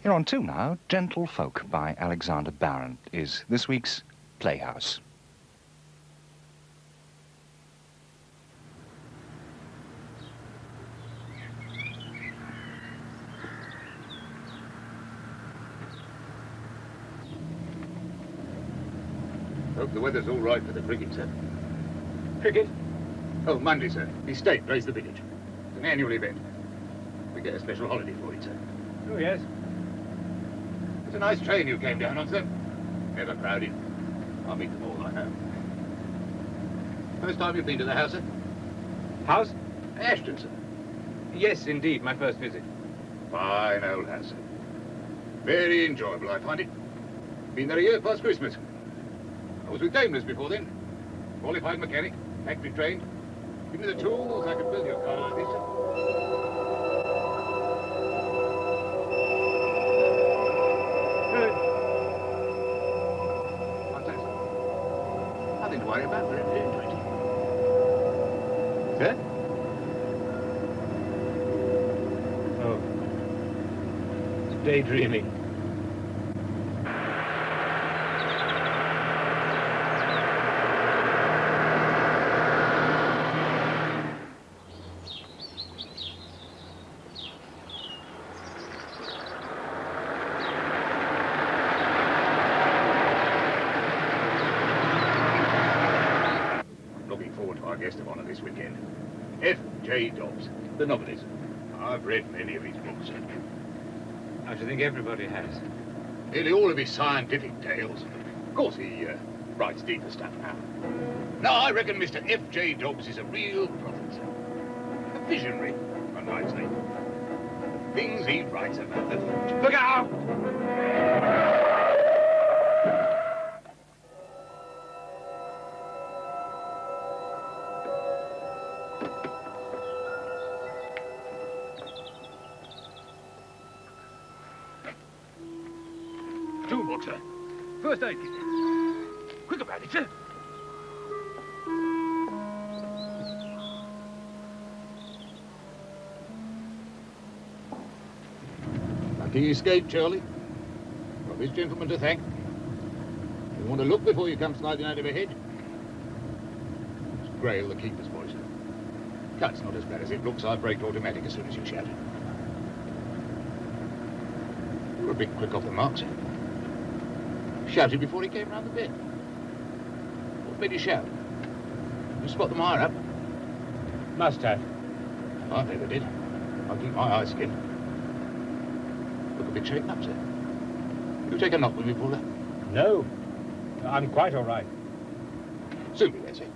Here on 2 now, Gentle Folk by Alexander Barron is this week's Playhouse. Hope the weather's all right for the cricket, sir. Cricket? Oh, Monday, sir. The state plays the village. It's an annual event. We get a special holiday for it, sir. Oh, yes. It's a nice train you came down on, sir. Never crowded. I'll meet them all, I know. First time you've been to the house, sir? House? Ashton, sir. Yes, indeed, my first visit. Fine old house, sir. Very enjoyable, I find it. Been there a year past Christmas. I was with Daimlers before then. Qualified mechanic, factory trained. Give me the tools, I could build you a car like this, sir. Good. What's that, sir? Nothing to worry about, we're into it. Sir? Oh. It's daydreaming. Looking forward to our guest of honor this weekend. F.J. Dobbs, the novelist. I've read many of his books. I should think everybody has. Nearly all of his scientific tales. Of course, he writes deeper stuff now. No, I reckon Mr. F.J. Dobbs is a real prophet, sir. A visionary, one might say. The things he writes about the future. Look out! Toolbox, sir. First aid kit. Quick about it, sir. Lucky you escaped, Charlie. Got this gentleman to thank. You want to look before you come sliding out of a hedge. It's Grail, the keeper's boy, sir. Cut's not as bad as it looks. I braked automatic as soon as you shouted. You were a bit quick off the mark, sir. Shouted before he came round the bend. What made you shout? You spot them higher up? Must have. I never did. I keep my eyes skinned. Look a bit shaken up, sir. You take a knock when we pull up. No. I'm quite all right. Soon be there, sir.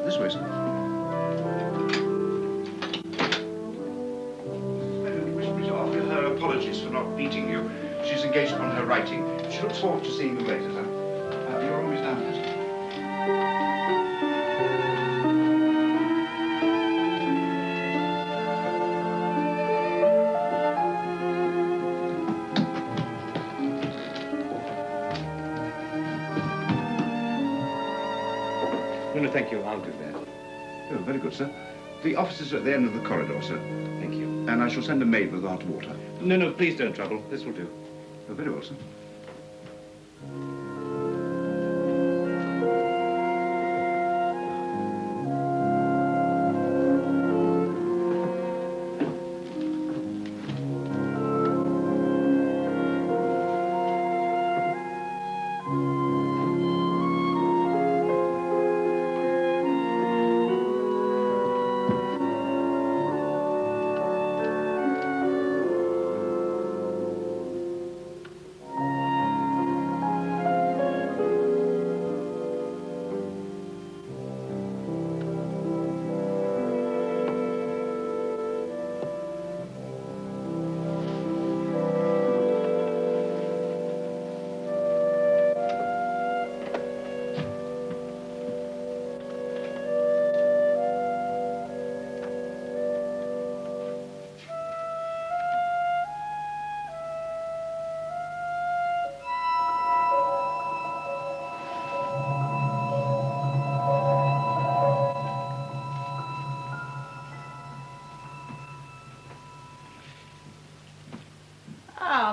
This way, sir. Miss offer her apologies for not meeting you. She's engaged upon her writing. She looks forward to seeing you later, sir. You're always down here, sir. No, thank you. I'll do that. Oh, very good, sir. The office is at the end of the corridor, sir. Thank you. And I shall send a maid with hot water. No, please don't trouble. This will do. Oh, very well, sir.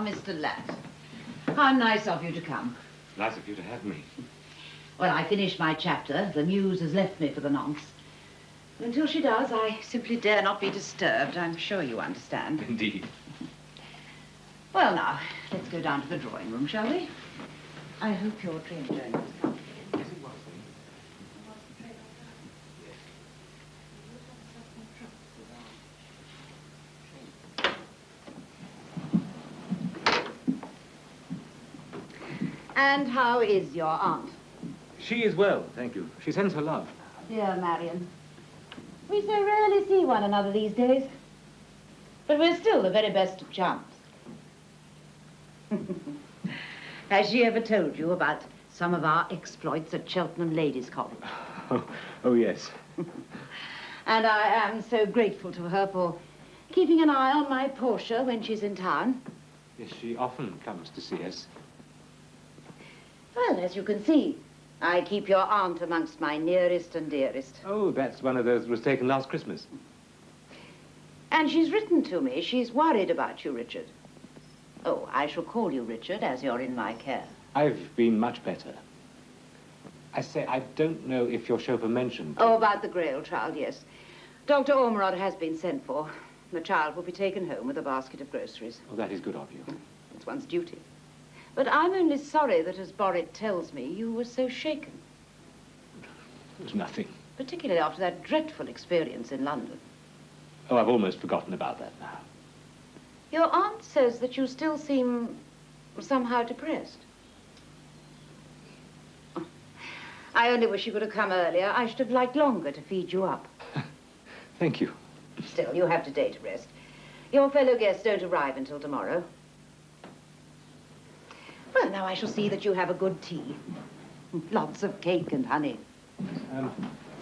Mr. Latt. How nice of you to come. Nice of you to have me. Well, I finished my chapter. The muse has left me for the nonce. Until she does, I simply dare not be disturbed. I'm sure you understand. Indeed. Well, now, let's go down to the drawing room, shall we? I hope your train journey was comfortable. Yes, it was. And how is your aunt? She is well, thank you. She sends her love. Dear Marion. We so rarely see one another these days. But we're still the very best of chums. Has she ever told you about some of our exploits at Cheltenham Ladies' College? Oh, yes. And I am so grateful to her for keeping an eye on my Portia when she's in town. Yes, she often comes to see us. Well, as you can see, I keep your aunt amongst my nearest and dearest. Oh, that's one of those that was taken last Christmas. And she's written to me. She's worried about you, Richard. Oh, I shall call you Richard, as you're in my care. I've been much better. I say, I don't know if your chauffeur mentioned... Oh, about the Grail child, yes. Dr. Ormerod has been sent for. The child will be taken home with a basket of groceries. Oh, that is good of you. It's one's duty. But I'm only sorry that, as Borrit tells me, you were so shaken. It was nothing. Particularly after that dreadful experience in London. Oh, I've almost forgotten about that now. Your aunt says that you still seem somehow depressed. I only wish you could have come earlier. I should have liked longer to feed you up. Thank you. Still, you have today to rest. Your fellow guests don't arrive until tomorrow. Well, now I shall see that you have a good tea. Lots of cake and honey.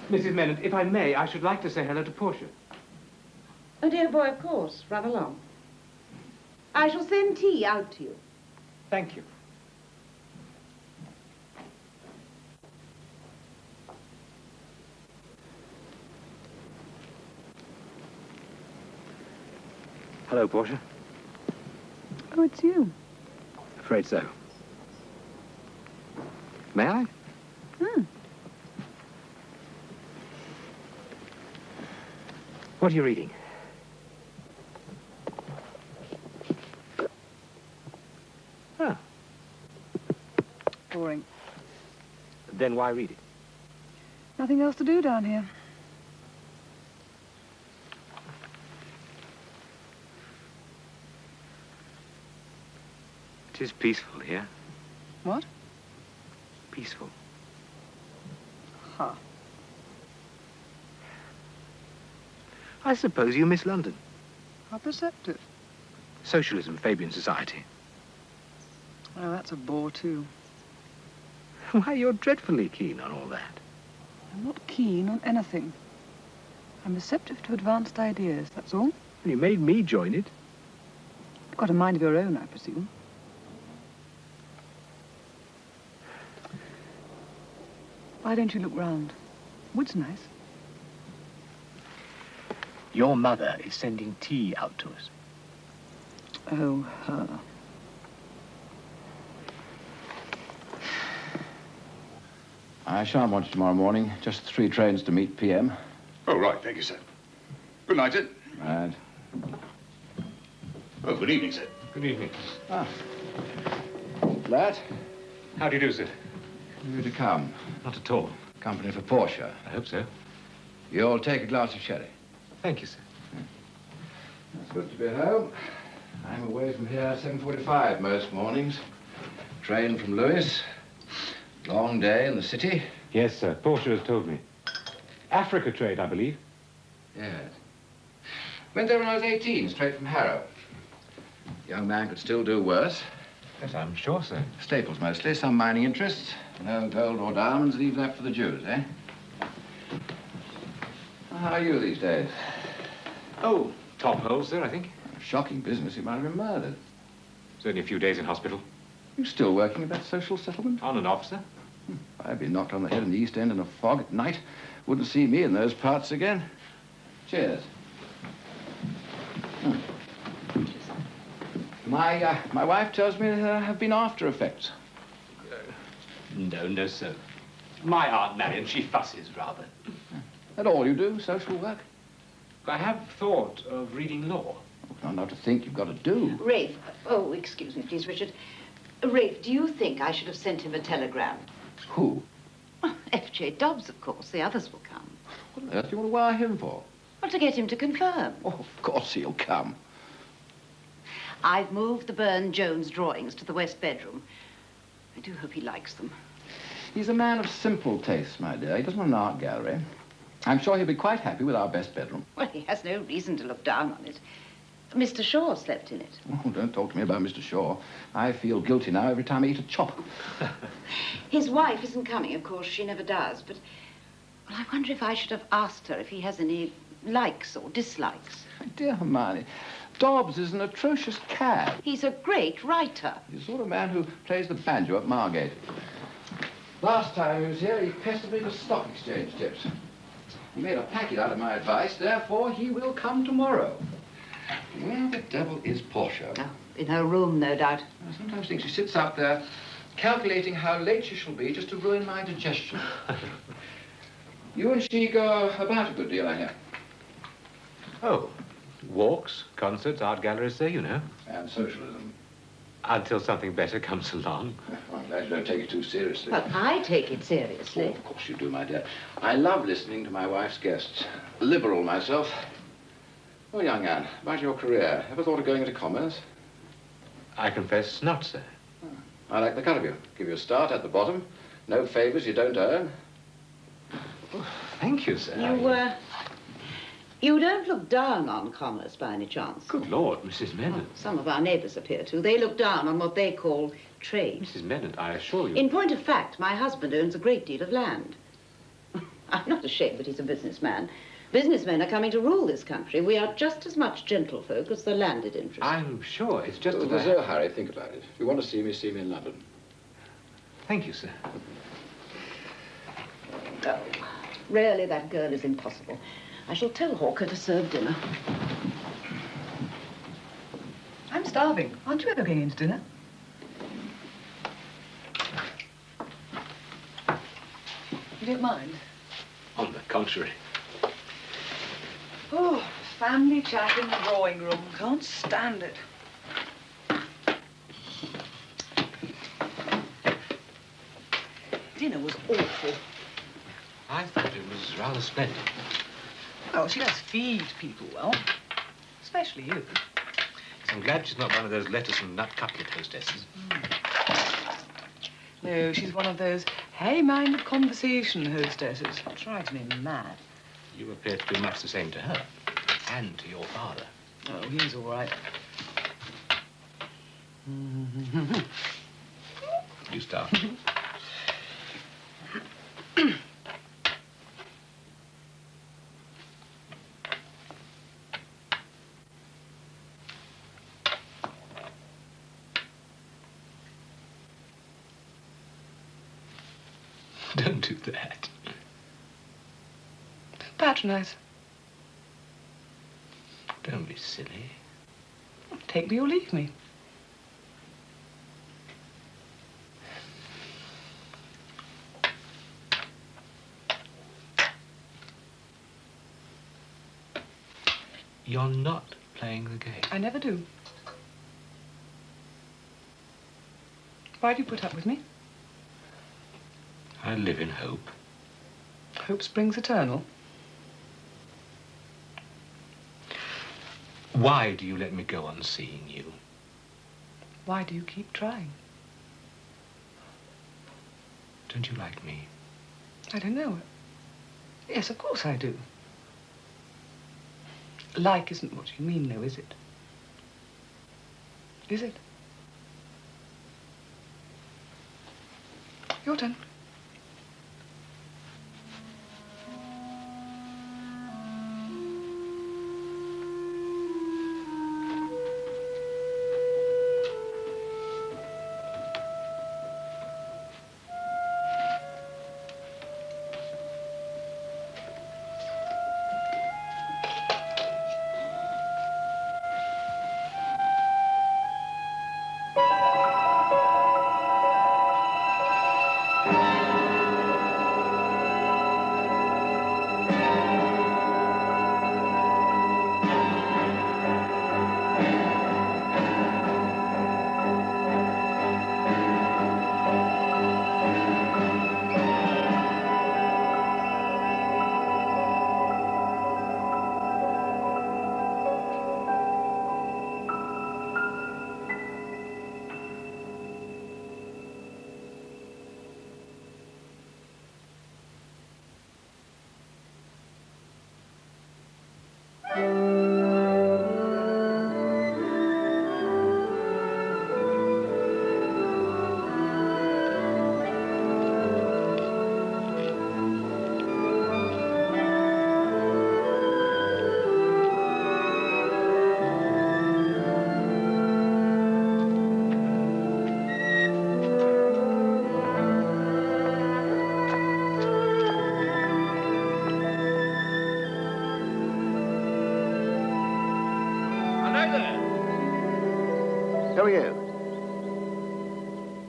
Mrs. Mennant, if I may, I should like to say hello to Portia. Oh, dear boy, of course. Run along. I shall send tea out to you. Thank you. Hello, Portia. Oh, it's you. Afraid so. May I? What are you reading? Ah. Boring. Then why read it? Nothing else to do down here. It is peaceful here. What? Peaceful. Huh. I suppose you miss London. How perceptive. Socialism, Fabian Society. Oh, that's a bore, too. Why, you're dreadfully keen on all that. I'm not keen on anything. I'm receptive to advanced ideas, that's all. You made me join it. You've got a mind of your own, I presume. Why don't you look round? Wood's nice. Your mother is sending tea out to us. Oh, her. I shan't want you tomorrow morning. Just 3 trains to meet PM. Oh, right. Thank you, sir. Good night, sir. Right. Oh, good evening, sir. Good evening. Lad, How do you do, sir? you to come. Not at all. Company for Portia. I hope so. You'll take a glass of sherry. Thank you, sir. It's good to be home. I'm away from here 7:45 most mornings. Train from Lewis. Long day in the city. Yes, sir. Portia has told me. Africa trade, I believe. Yes. Went there when I was 18, straight from Harrow. Young man could still do worse. Yes, I'm sure, sir. Staples mostly, some mining interests. No gold or diamonds, leave that for the Jews, eh? How are you these days? Oh, top holes, sir, I think. Shocking business, you might have been murdered. It's only a few days in hospital. You still working at that social settlement? On and off, sir. I'd be knocked on the head in the East End in a fog at night. Wouldn't see me in those parts again. Cheers. My wife tells me there have been after effects. No, sir. My Aunt Marion, she fusses rather. That all you do, social work? I have thought of reading law. Not enough to think you've got to do. Rafe, oh, excuse me, please, Richard. Rafe, do you think I should have sent him a telegram? Who? F.J. Dobbs, of course. The others will come. What on earth do you want to wire him for? Well, to get him to confirm. Oh, of course he'll come. I've moved the Burne-Jones drawings to the west bedroom. I do hope he likes them. He's a man of simple tastes, my dear. He doesn't want an art gallery. I'm sure he'll be quite happy with our best bedroom. Well, he has no reason to look down on it. Mr. Shaw slept in it. Oh, don't talk to me about Mr. Shaw. I feel guilty now every time I eat a chop. His wife isn't coming, of course. She never does. But, well, I wonder if I should have asked her if he has any likes or dislikes. My dear Hermione, Dobbs is an atrocious cad. He's a great writer. He's the sort of man who plays the banjo at Margate. Last time he was here, he pestered me for stock exchange tips. He made a packet out of my advice, therefore he will come tomorrow. Where the devil is Portia? Oh, in her room, no doubt. I sometimes think she sits up there calculating how late she shall be just to ruin my digestion. You and she go about a good deal, I hear. Oh, walks, concerts, art galleries, there, you know. And socialism. Until something better comes along. I'm glad you don't take it too seriously. Well, I take it Oh, seriously. of course you do, my dear. I love listening to my wife's guests. Liberal myself. Oh, young Anne, about your career. Ever thought of going into commerce? I confess not, sir. I like the cut of you. Give you a start at the bottom. No favors you don't earn. Oh, thank you, sir. You don't look down on commerce by any chance. Good Lord, Mrs. Mennant. Some of our neighbours appear to. They look down on what they call trade. Mrs. Mennant, I assure you. In point of fact, my husband owns a great deal of land. I'm not ashamed that he's a businessman. Businessmen are coming to rule this country. We are just as much gentlefolk as the landed interest. I'm sure. It's just that There's no hurry. Think about it. If you want to see me in London. Thank you, sir. Oh, really, that girl is impossible. I shall tell Hawker to serve dinner. I'm starving. Aren't you ever going into dinner? You don't mind? On the contrary. Oh, family chat in the drawing room. Can't stand it. Dinner was awful. I thought it was rather splendid. Oh, she does feed people well. Especially you. I'm glad she's not one of those lettuce and nut cutlet hostesses. No, she's one of those high-minded conversation hostesses. Drives me mad. You appear to do much the same to her. And to your father. Oh, he's all right. You start. Don't do that. Patronize. Don't be silly. Take me or leave me. You're not playing the game. I never do. Why do you put up with me? I live in hope. Hope springs eternal. Why do you let me go on seeing you? Why do you keep trying? Don't you like me? I don't know. Yes, of course I do. Like isn't what you mean, though, is it? Is it? Your turn. Who are you?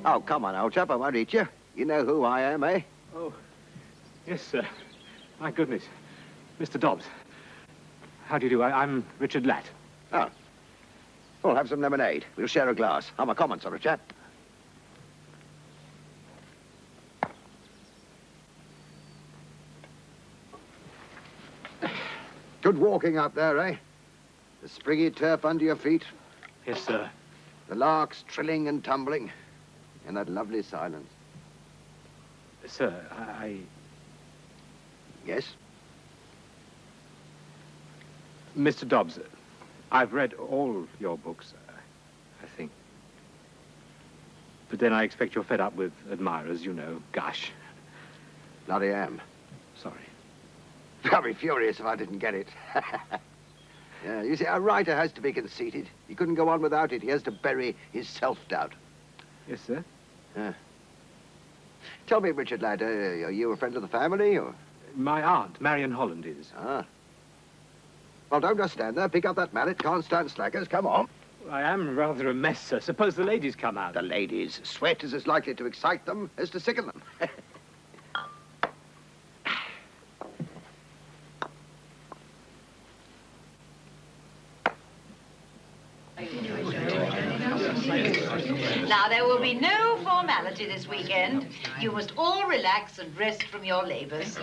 Oh, come on, old chap, I won't eat you. You know who I am, eh? Oh, yes, sir. My goodness. Mr. Dobbs. How do you do? I'm Richard Latt. Oh. Well, have some lemonade. We'll share a glass. I'm a common sort of chap. Good walking up there, eh? The springy turf under your feet. Yes, sir. The larks trilling and tumbling. And that lovely silence. Sir, Yes? Mr. Dobbs, I've read all your books, I think. But then I expect you're fed up with admirers, you know. Gosh. Bloody am. Sorry. I'd be furious if I didn't get it. Yeah, you see, a writer has to be conceited. He couldn't go on without it. He has to bury his self-doubt. Yes, sir? Yeah. Tell me, Richard, lad, are you a friend of the family, or...? My aunt, Marion Holland, is. Ah. Well, don't just stand there. Pick up that mallet. Can't stand slackers. Come on. I am rather a mess, sir. Suppose the ladies come out. The ladies. Sweat is as likely to excite them as to sicken them. Now, there will be no formality this weekend. You must all relax and rest from your labors.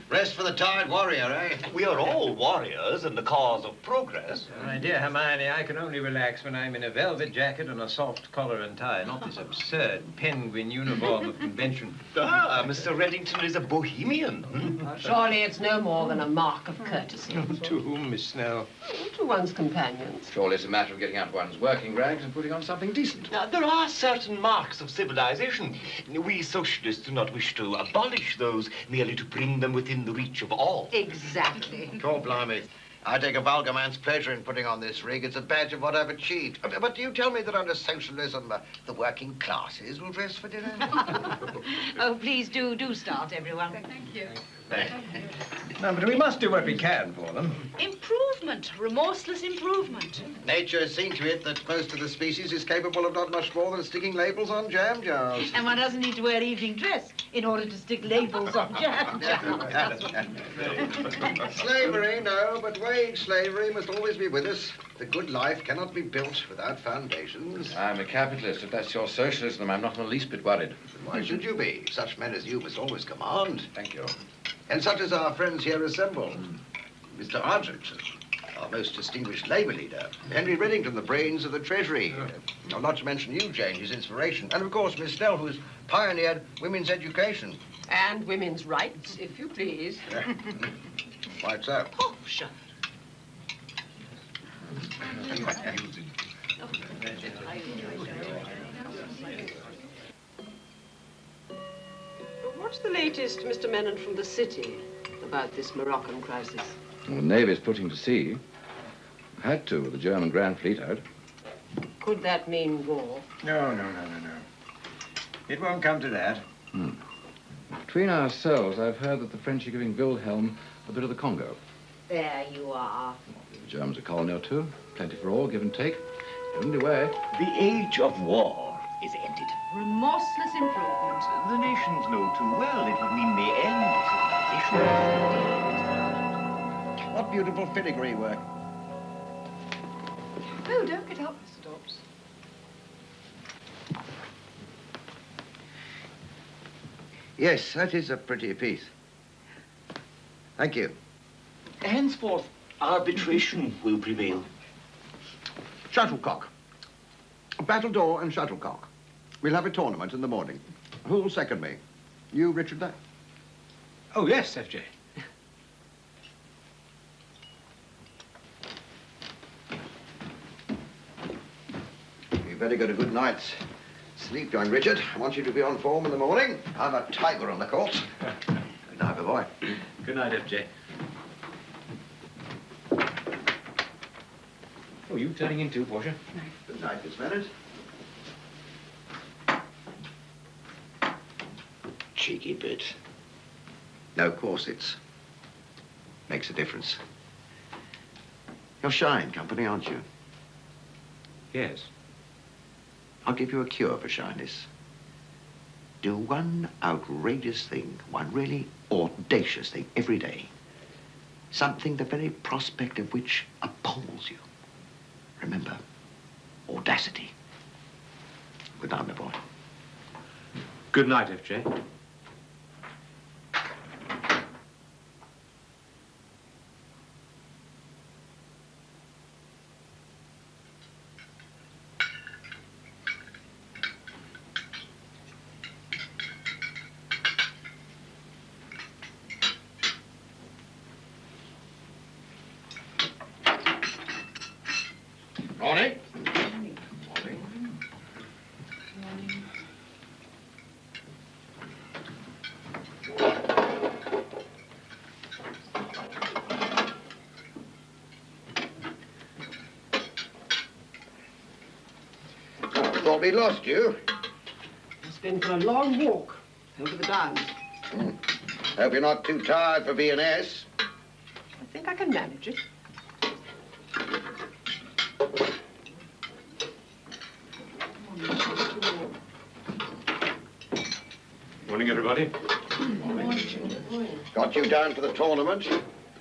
Rest for the tired warrior, eh? We are all warriors in the cause of progress. My dear Hermione, I can only relax when I'm in a velvet jacket and a soft collar and tie, not this absurd penguin uniform of convention. Ah, Mr. Reddington is a bohemian. Surely it's no more than a mark of courtesy. To whom, Miss Snell? To one's companions. Surely it's a matter of getting out one's working rags and putting on something decent. Now, there are certain marks of civilization. We socialists do not wish to abolish those, merely to bring them within the reach of all. Exactly. God blimey. I take a vulgar man's pleasure in putting on this rig. It's a badge of what I've achieved. But do you tell me that under socialism, the working classes will dress for dinner? Oh, please do start, everyone. Thank you. No, but we must do what we can for them. Improvement, remorseless improvement. Nature has seen to it that most of the species is capable of not much more than sticking labels on jam jars. And one doesn't need to wear evening dress in order to stick labels on jam jars. Slavery, no, but wage slavery must always be with us. The good life cannot be built without foundations. I'm a capitalist. If that's your socialism, I'm not in the least bit worried. Why should you be? Such men as you must always command. Thank you. And such as our friends here assembled. Mr. Argent, our most distinguished Labour leader. Henry Reddington, the brains of the Treasury. Not to mention you, Jane, his inspiration. And, of course, Miss Snell, who's pioneered women's education. And women's rights, if you please. Quite so. Oh, sure. What's the latest, Mr. Menon, from the city about this Moroccan crisis? Well, the Navy's putting to sea. Had to with the German Grand Fleet out. Could that mean war? No. It won't come to that. Between ourselves, I've heard that the French are giving Wilhelm a bit of the Congo. There you are. The Germans a colony or two. Plenty for all, give and take. Only way. The age of war is ended. Remorseless improvement. The nations know too well it would mean the end of civilization. What beautiful filigree work. Oh, don't get up, Mr. Dobbs. Yes, that is a pretty piece. Thank you. Henceforth, arbitration will prevail. Shuttlecock. Battledore and shuttlecock. We'll have a tournament in the morning. Who'll second me? You, Richard, there? Oh, yes, FJ. You better get a good night's sleep, young Richard. I want you to be on form in the morning. I'm a tiger on the court. Good night, my boy. Good night, FJ. Oh, you turning in too, Portia? Good night, Miss Bennett. Cheeky bit. No corsets. Makes a difference. You're shy in company, aren't you? Yes. I'll give you a cure for shyness. Do one outrageous thing, one really audacious thing every day. Something the very prospect of which appalls you. Remember, audacity. Good night, my boy. Good night, F.J. Morning. Thought we lost you. It's been for a long walk over the downs. Hope you're not too tired for V&S. I think I can manage it. Morning, everybody. Got you down for the tournament,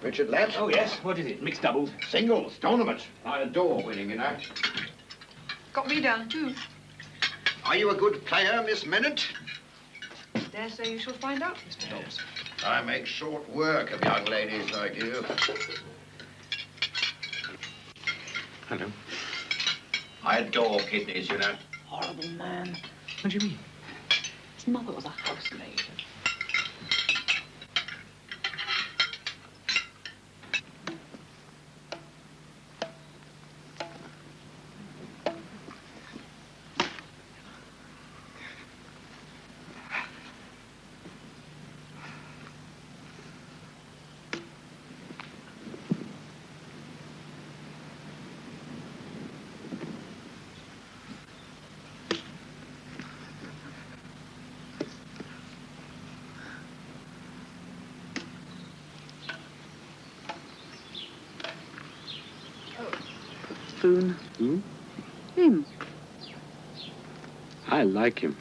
Richard Latt. Oh, yes. What is it? Mixed doubles? Singles tournament. I adore winning, you know. Got me down, too. Are you a good player, Miss Mennett? Dare say you shall find out, Mr. Dobbs. I make short work of young ladies like you. Hello. I adore kidneys, you know. Horrible man. What do you mean? His mother was a housemaid. Spoon. Who? Him. I like him.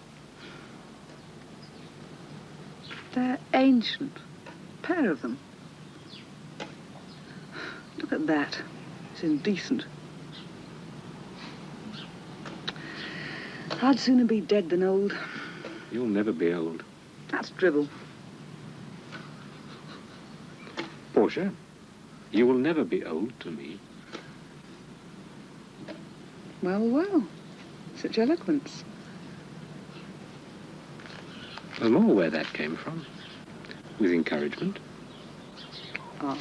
They're ancient. Pair of them. Look at that. It's indecent. I'd sooner be dead than old. You'll never be old. That's dribble. Portia, you will never be old to me. Well, well. Such eloquence. There's more where that came from. With encouragement. Ah.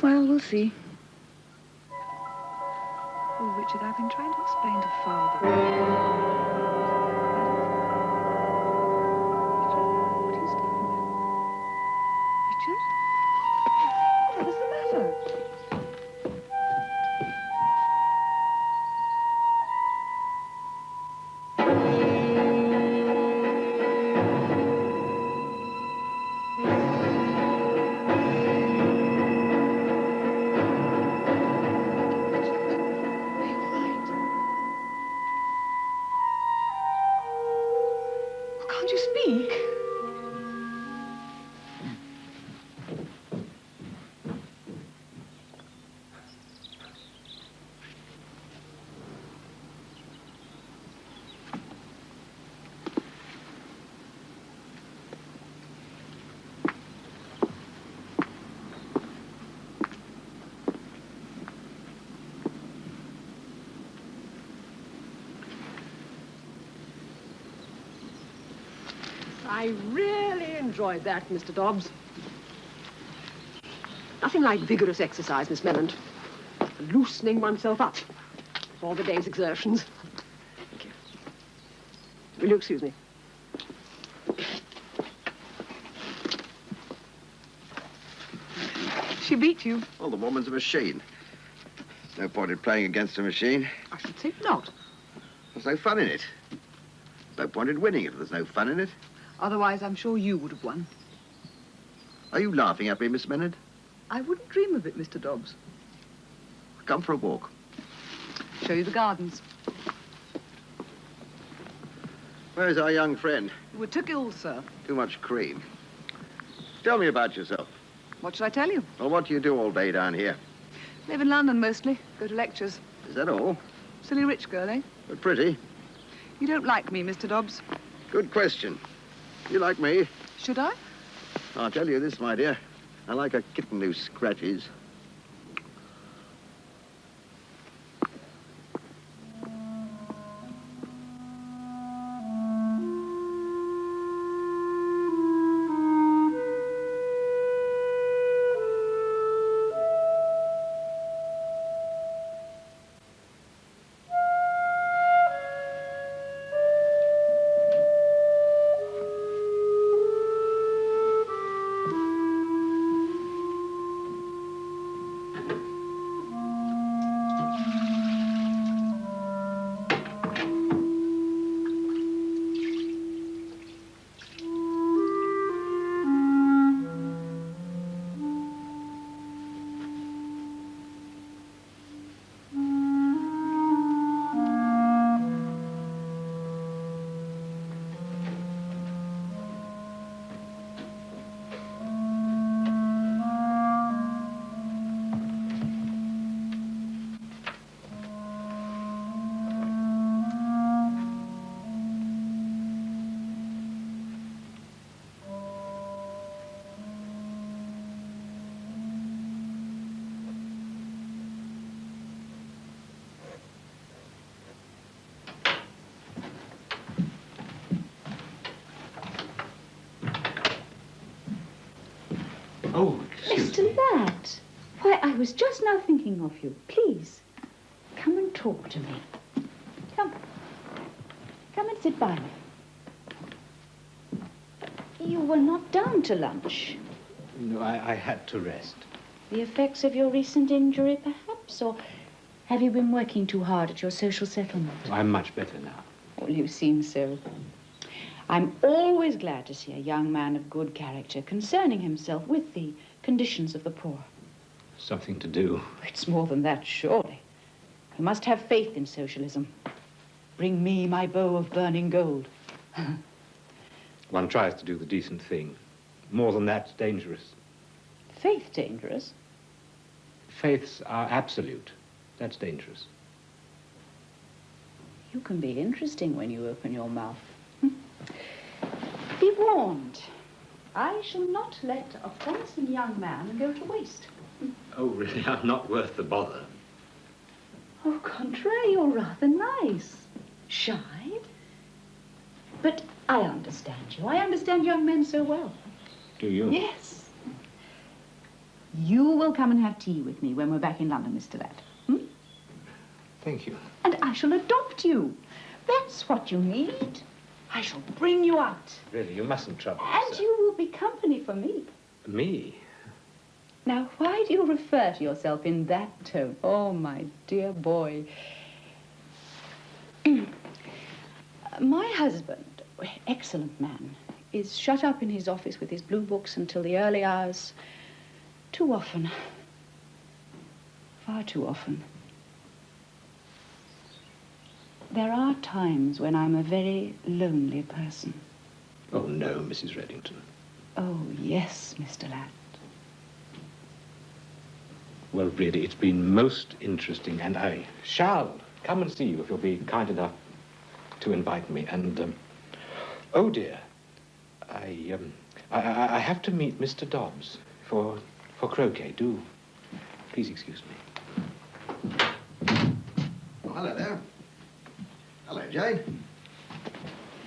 Well, we'll see. Oh, Richard, I've been trying to explain to Father. What are you staring at? Richard? What is the matter? Can't you speak? I really enjoyed that, Mr. Dobbs. Nothing like vigorous exercise, Miss Mellent. Loosening oneself up for all the day's exertions. Thank you. Will you excuse me? She beat you. Well, the woman's a machine. There's no point in playing against a machine. I should think not. There's no fun in it. No point in winning if there's no fun in it. Otherwise, I'm sure you would have won. Are you laughing at me, Miss Mennett? I wouldn't dream of it, Mr. Dobbs. Come for a walk. Show you the gardens. Where's our young friend? We took ill, sir. Too much cream. Tell me about yourself. What should I tell you? Well, what do you do all day down here? Live in London mostly. Go to lectures. Is that all? Silly rich girl, eh? But pretty. You don't like me, Mr. Dobbs. Good question. You like me? Should I? I'll tell you this, my dear. I like a kitten who scratches. Oh, excuse me. Mr. Ladd, why, I was just now thinking of you. Please, come and talk to me. Come. Come and sit by me. You were not down to lunch. No, I had to rest. The effects of your recent injury, perhaps? Or have you been working too hard at your social settlement? I'm much better now. Well, you seem so. I'm always glad to see a young man of good character concerning himself with the conditions of the poor. Something to do. It's more than that, surely. You must have faith in socialism. Bring me my bow of burning gold. One tries to do the decent thing. More than that's dangerous. Faith dangerous? Faiths are absolute. That's dangerous. You can be interesting when you open your mouth. Be warned. I shall not let a promising young man go to waste. Oh, really? I'm not worth the bother. Au contraire, you're rather nice. Shy. But I understand you. I understand young men so well. Do you? Yes. You will come and have tea with me when we're back in London, Mr. Ladd. Thank you. And I shall adopt you. That's what you need. I shall bring you out. Really, you mustn't trouble And yourself. you will be company for me. Me? Now, why do you refer to yourself in that tone? Oh, my dear boy. My husband, excellent man, is shut up in his office with his blue books until the early hours. Too often. Far too often. There are times when I'm a very lonely person. Oh, no, Mrs. Reddington. Oh, yes, Mr. Ladd. Well, really, it's been most interesting, and I shall come and see you if you'll be kind enough to invite me. And, oh, dear, I have to meet Mr. Dobbs for croquet. Do please excuse me. Oh, hello there. Hello, Jane.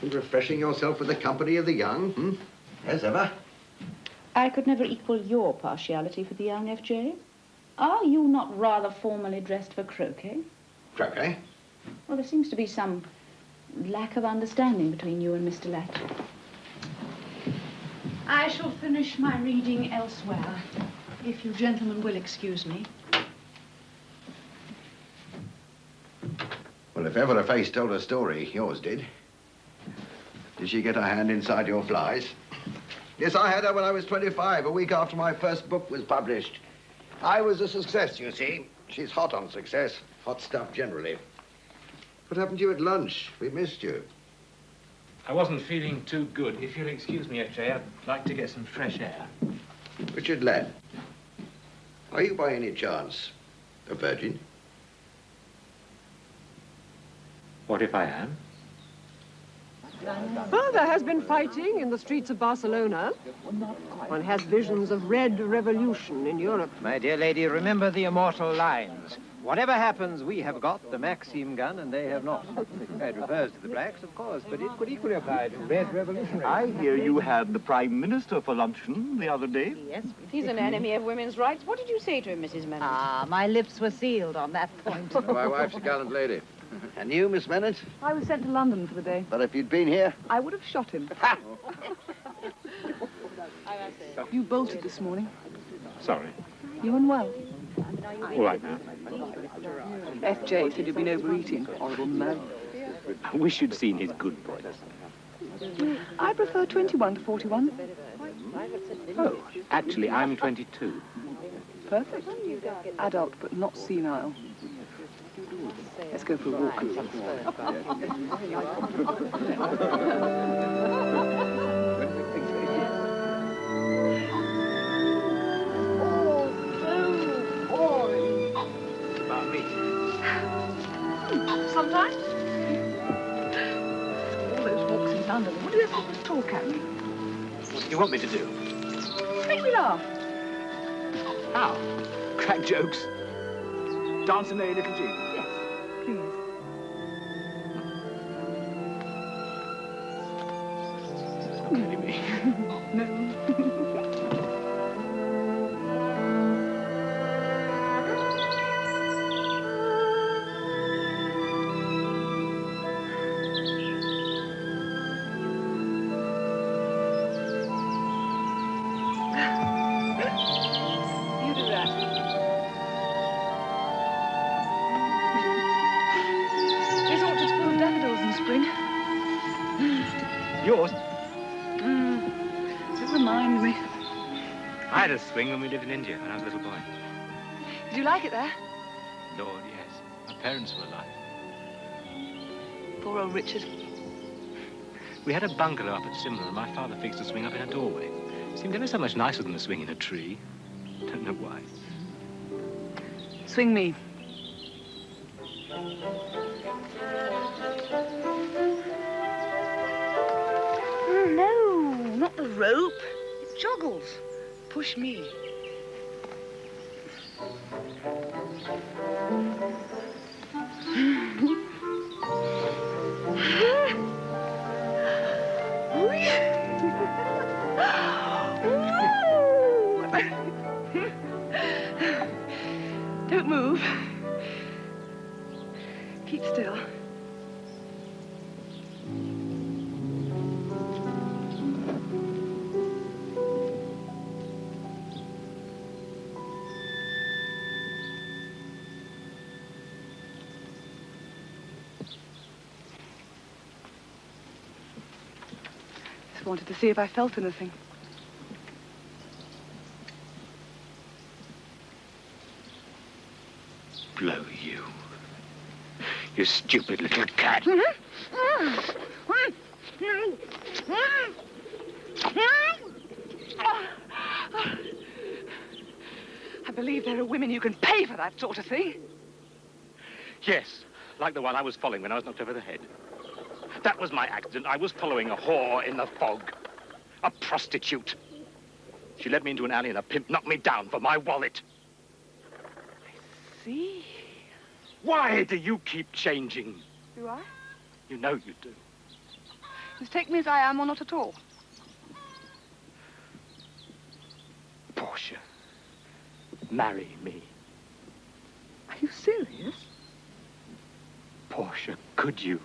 You refreshing yourself with the company of the young, As ever. I could never equal your partiality for the young, F.J. Are you not rather formally dressed for croquet? Croquet? Well, there seems to be some lack of understanding between you and Mr. Ladd. I shall finish my reading elsewhere, if you gentlemen will excuse me. Well, if ever a face told a story, yours did. Did she get her hand inside your flies? Yes, I had her when I was 25, a week after my first book was published. I was a success, you see. She's hot on success. Hot stuff generally. What happened to you at lunch? We missed you. I wasn't feeling too good. If you'll excuse me, F.J., I'd like to get some fresh air. Richard, lad, are you by any chance a virgin? What if I am? Oh, there has been fighting in the streets of Barcelona. One has visions of red revolution in Europe. My dear lady, remember the immortal lines. Whatever happens, we have got the Maxim gun and they have not. It refers to the blacks, of course, but it could equally apply to red revolutionaries. I hear you had the Prime Minister for luncheon the other day. Yes. He's an enemy of women's rights. What did you say to him, Mrs. Mennett? Ah, my lips were sealed on that point. My wife's a gallant lady. And you, Miss Mennett? I was sent to London for the day. But if you'd been here... I would have shot him. You bolted this morning. Sorry. You unwell? All right now. F.J. said you'd been overeating. Horrible man. I wish you'd seen his good points. I prefer 21 to 41. Oh, actually, I'm 22. Perfect. Adult, but not senile. Let's go for a walk. About me. Sometimes. All those walks in London. What do they people talk at me? What do you want me to do? Make me laugh. How? Crack jokes. Dance a merry little jig. Yes, please. Only me. No. You do that. This orchard's full of daffodils in spring. Yours? It reminds me. I had a swing when we lived in India when I was a little boy. Did you like it there? Lord, yes. My parents were alive. Poor old Richard. We had a bungalow up at Simla, and my father fixed a swing up in a doorway. It seemed ever so much nicer than a swing in a tree. Don't know why. Swing me. No, not the rope. It joggles. Push me. Don't move. Keep still. Just wanted to see if I felt anything. Blow you. You stupid little cat. I believe there are women who can pay for that sort of thing. Yes, like the one I was following when I was knocked over the head. That was my accident. I was following a whore in the fog. A prostitute. She led me into an alley and a pimp knocked me down for my wallet. See? Why do you keep changing? Do I? You know you do. Just take me as I am or not at all. Portia, marry me. Are you serious? Portia, could you?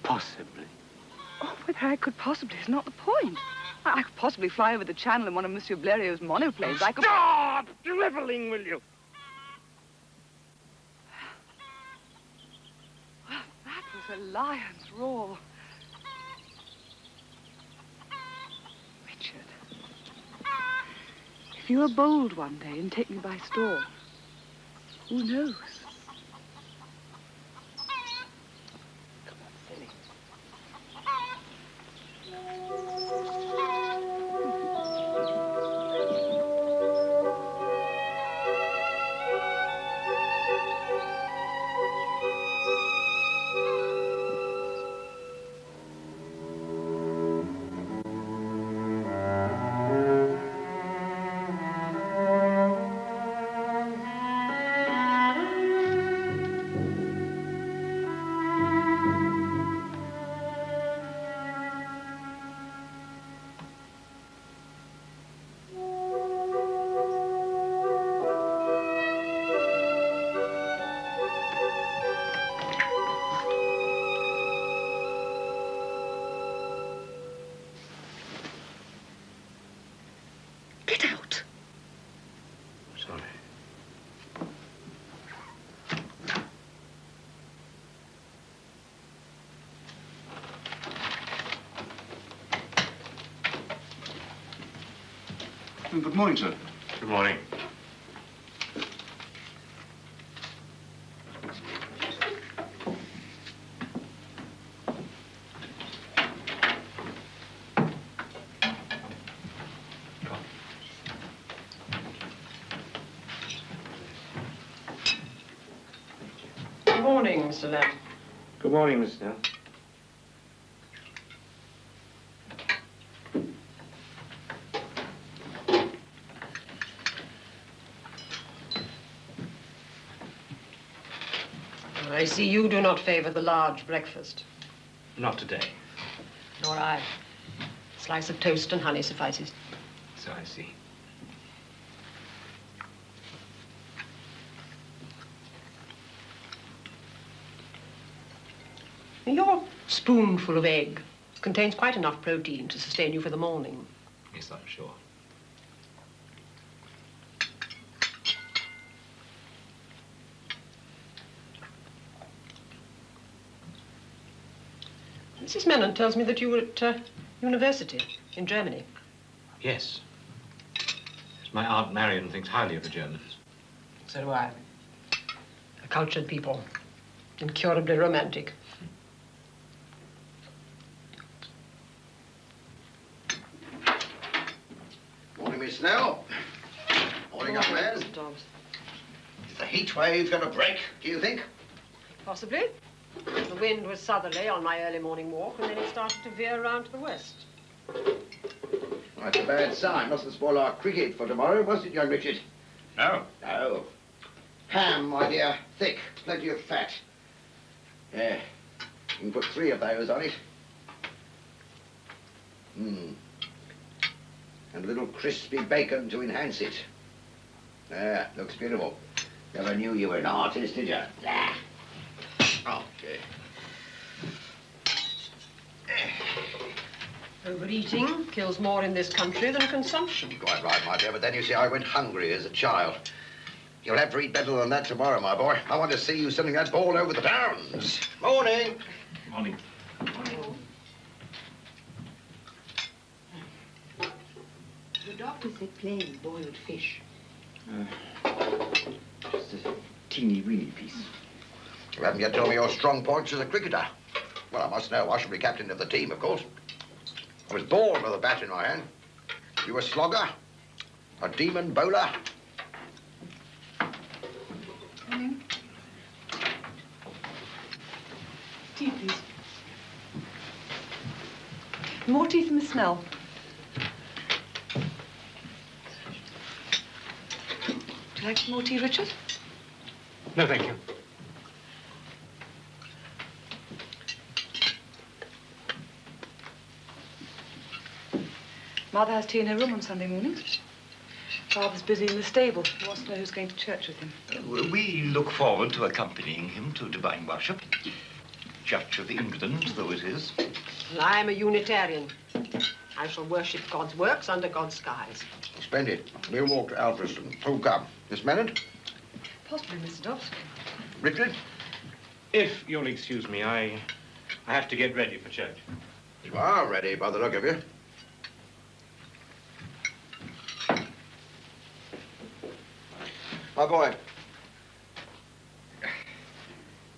Possibly. Oh, whether I could possibly is not the point. I could possibly fly over the channel in one of Monsieur Blériot's monoplanes. I could... Stop driveling, will you? Well, that was a lion's roar. Richard, if you are bold one day and take me by storm, who knows? Good morning, sir. Good morning. Good morning, Mr. Lamb. Good morning, Miss Snell. I see you do not favor the large breakfast. Not today. Nor I. A slice of toast and honey suffices. So I see. Your spoonful of egg contains quite enough protein to sustain you for the morning. Yes, I'm sure. Mrs. Mellon tells me that you were at university in Germany. Yes. My Aunt Marion thinks highly of the Germans. So do I. A cultured people, incurably romantic. Morning, Miss Snell. Morning, young man. Mr. Dobbs. Is the heat wave going to break, do you think? Possibly. The wind was southerly on my early morning walk, and then it started to veer around to the west. That's a bad sign. Mustn't spoil our cricket for tomorrow, must it, young Richard? No. No. Ham, my dear. Thick. Plenty of fat. Yeah. You can put 3 of those on it. And a little crispy bacon to enhance it. Yeah, looks beautiful. Never knew you were an artist, did you? Okay. Overeating kills more in this country than consumption. Quite right, my dear, but then you see, I went hungry as a child. You'll have to eat better than that tomorrow, my boy. I want to see you sending that ball over the downs. Morning. Morning. The doctor said plain boiled fish. Just a teeny-weeny piece. You haven't yet told me your strong points as a cricketer. Well, I must know. I shall be captain of the team, of course. I was born with a bat in my hand. You a slogger? A demon bowler? Tea, please. More tea for Miss Snell. Would you like some more tea, Richard? No, thank you. Mother has tea in her room on Sunday mornings. Father's busy in the stable. He wants to know who's going to church with him. We look forward to accompanying him to divine worship. Church of England, though it is. I'm a Unitarian. I shall worship God's works under God's skies. Splendid. We'll walk to Alfriston. Who'll come? Miss Mennard? Possibly Mr. Dobbs. Richard? If you'll excuse me, I have to get ready for church. You are ready by the look of you. My boy,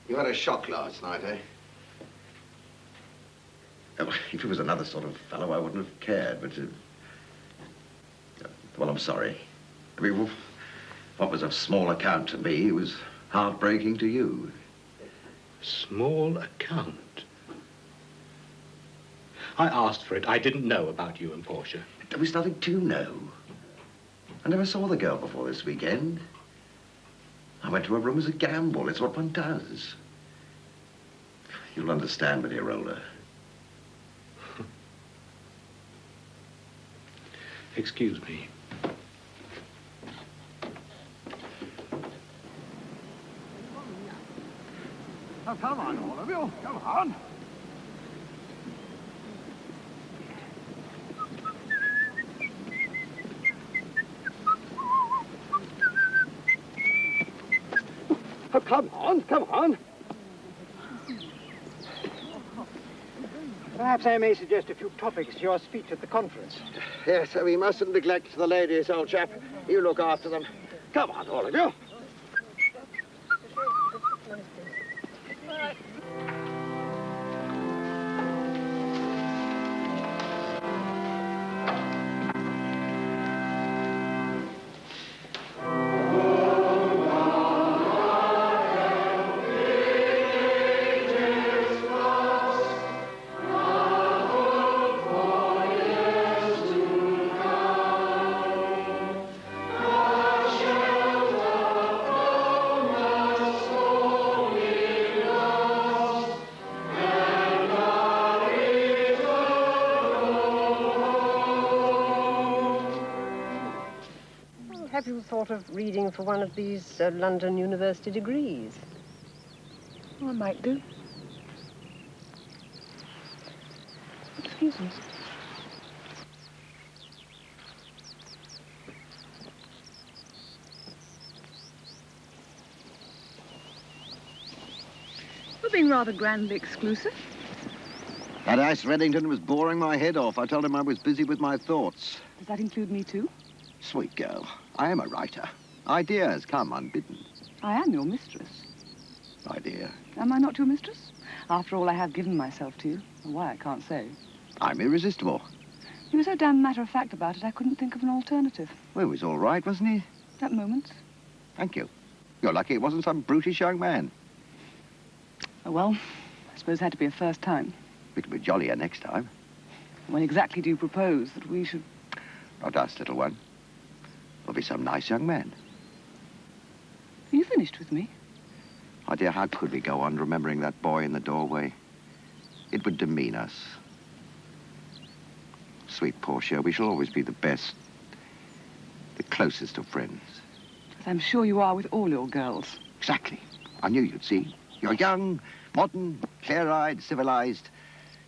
you had a shock last night, eh? If he was another sort of fellow, I wouldn't have cared, but... well, I'm sorry. I mean, what was of small account to me was heartbreaking to you. Small account? I asked for it. I didn't know about you and Portia. There was nothing to know. I never saw the girl before this weekend. I went to her room as a gamble. It's what one does. You'll understand when you're older. Excuse me. Oh, come on, all of you. Come on. Oh, come on, come on. Perhaps I may suggest a few topics to your speech at the conference. Yes, we mustn't neglect the ladies, old chap. You look after them. Come on, all of you. Have you thought of reading for one of these London University degrees? Oh, I might do. Excuse me. You're being rather grandly exclusive. That ass Reddington was boring my head off. I told him I was busy with my thoughts. Does that include me too? Sweet girl, I am a writer. Ideas come unbidden. I am your mistress. My dear, Am I not your mistress? After all, I have given myself to you. Why, I can't say. I'm irresistible. You were so damn matter-of-fact about it, I couldn't think of an alternative. Well, he was all right, wasn't he? At moments. Thank you. You're lucky it wasn't some brutish young man. Oh, well, I suppose it had to be a first time. It'll be jollier next time. When exactly do you propose that we should... Not us, little one. There'll be some nice young man. Are you finished with me? My dear, how could we go on remembering that boy in the doorway? It would demean us. Sweet Portia, we shall always be the best, the closest of friends. As I'm sure you are with all your girls. Exactly. I knew you'd see. You're young, modern, clear-eyed, civilized.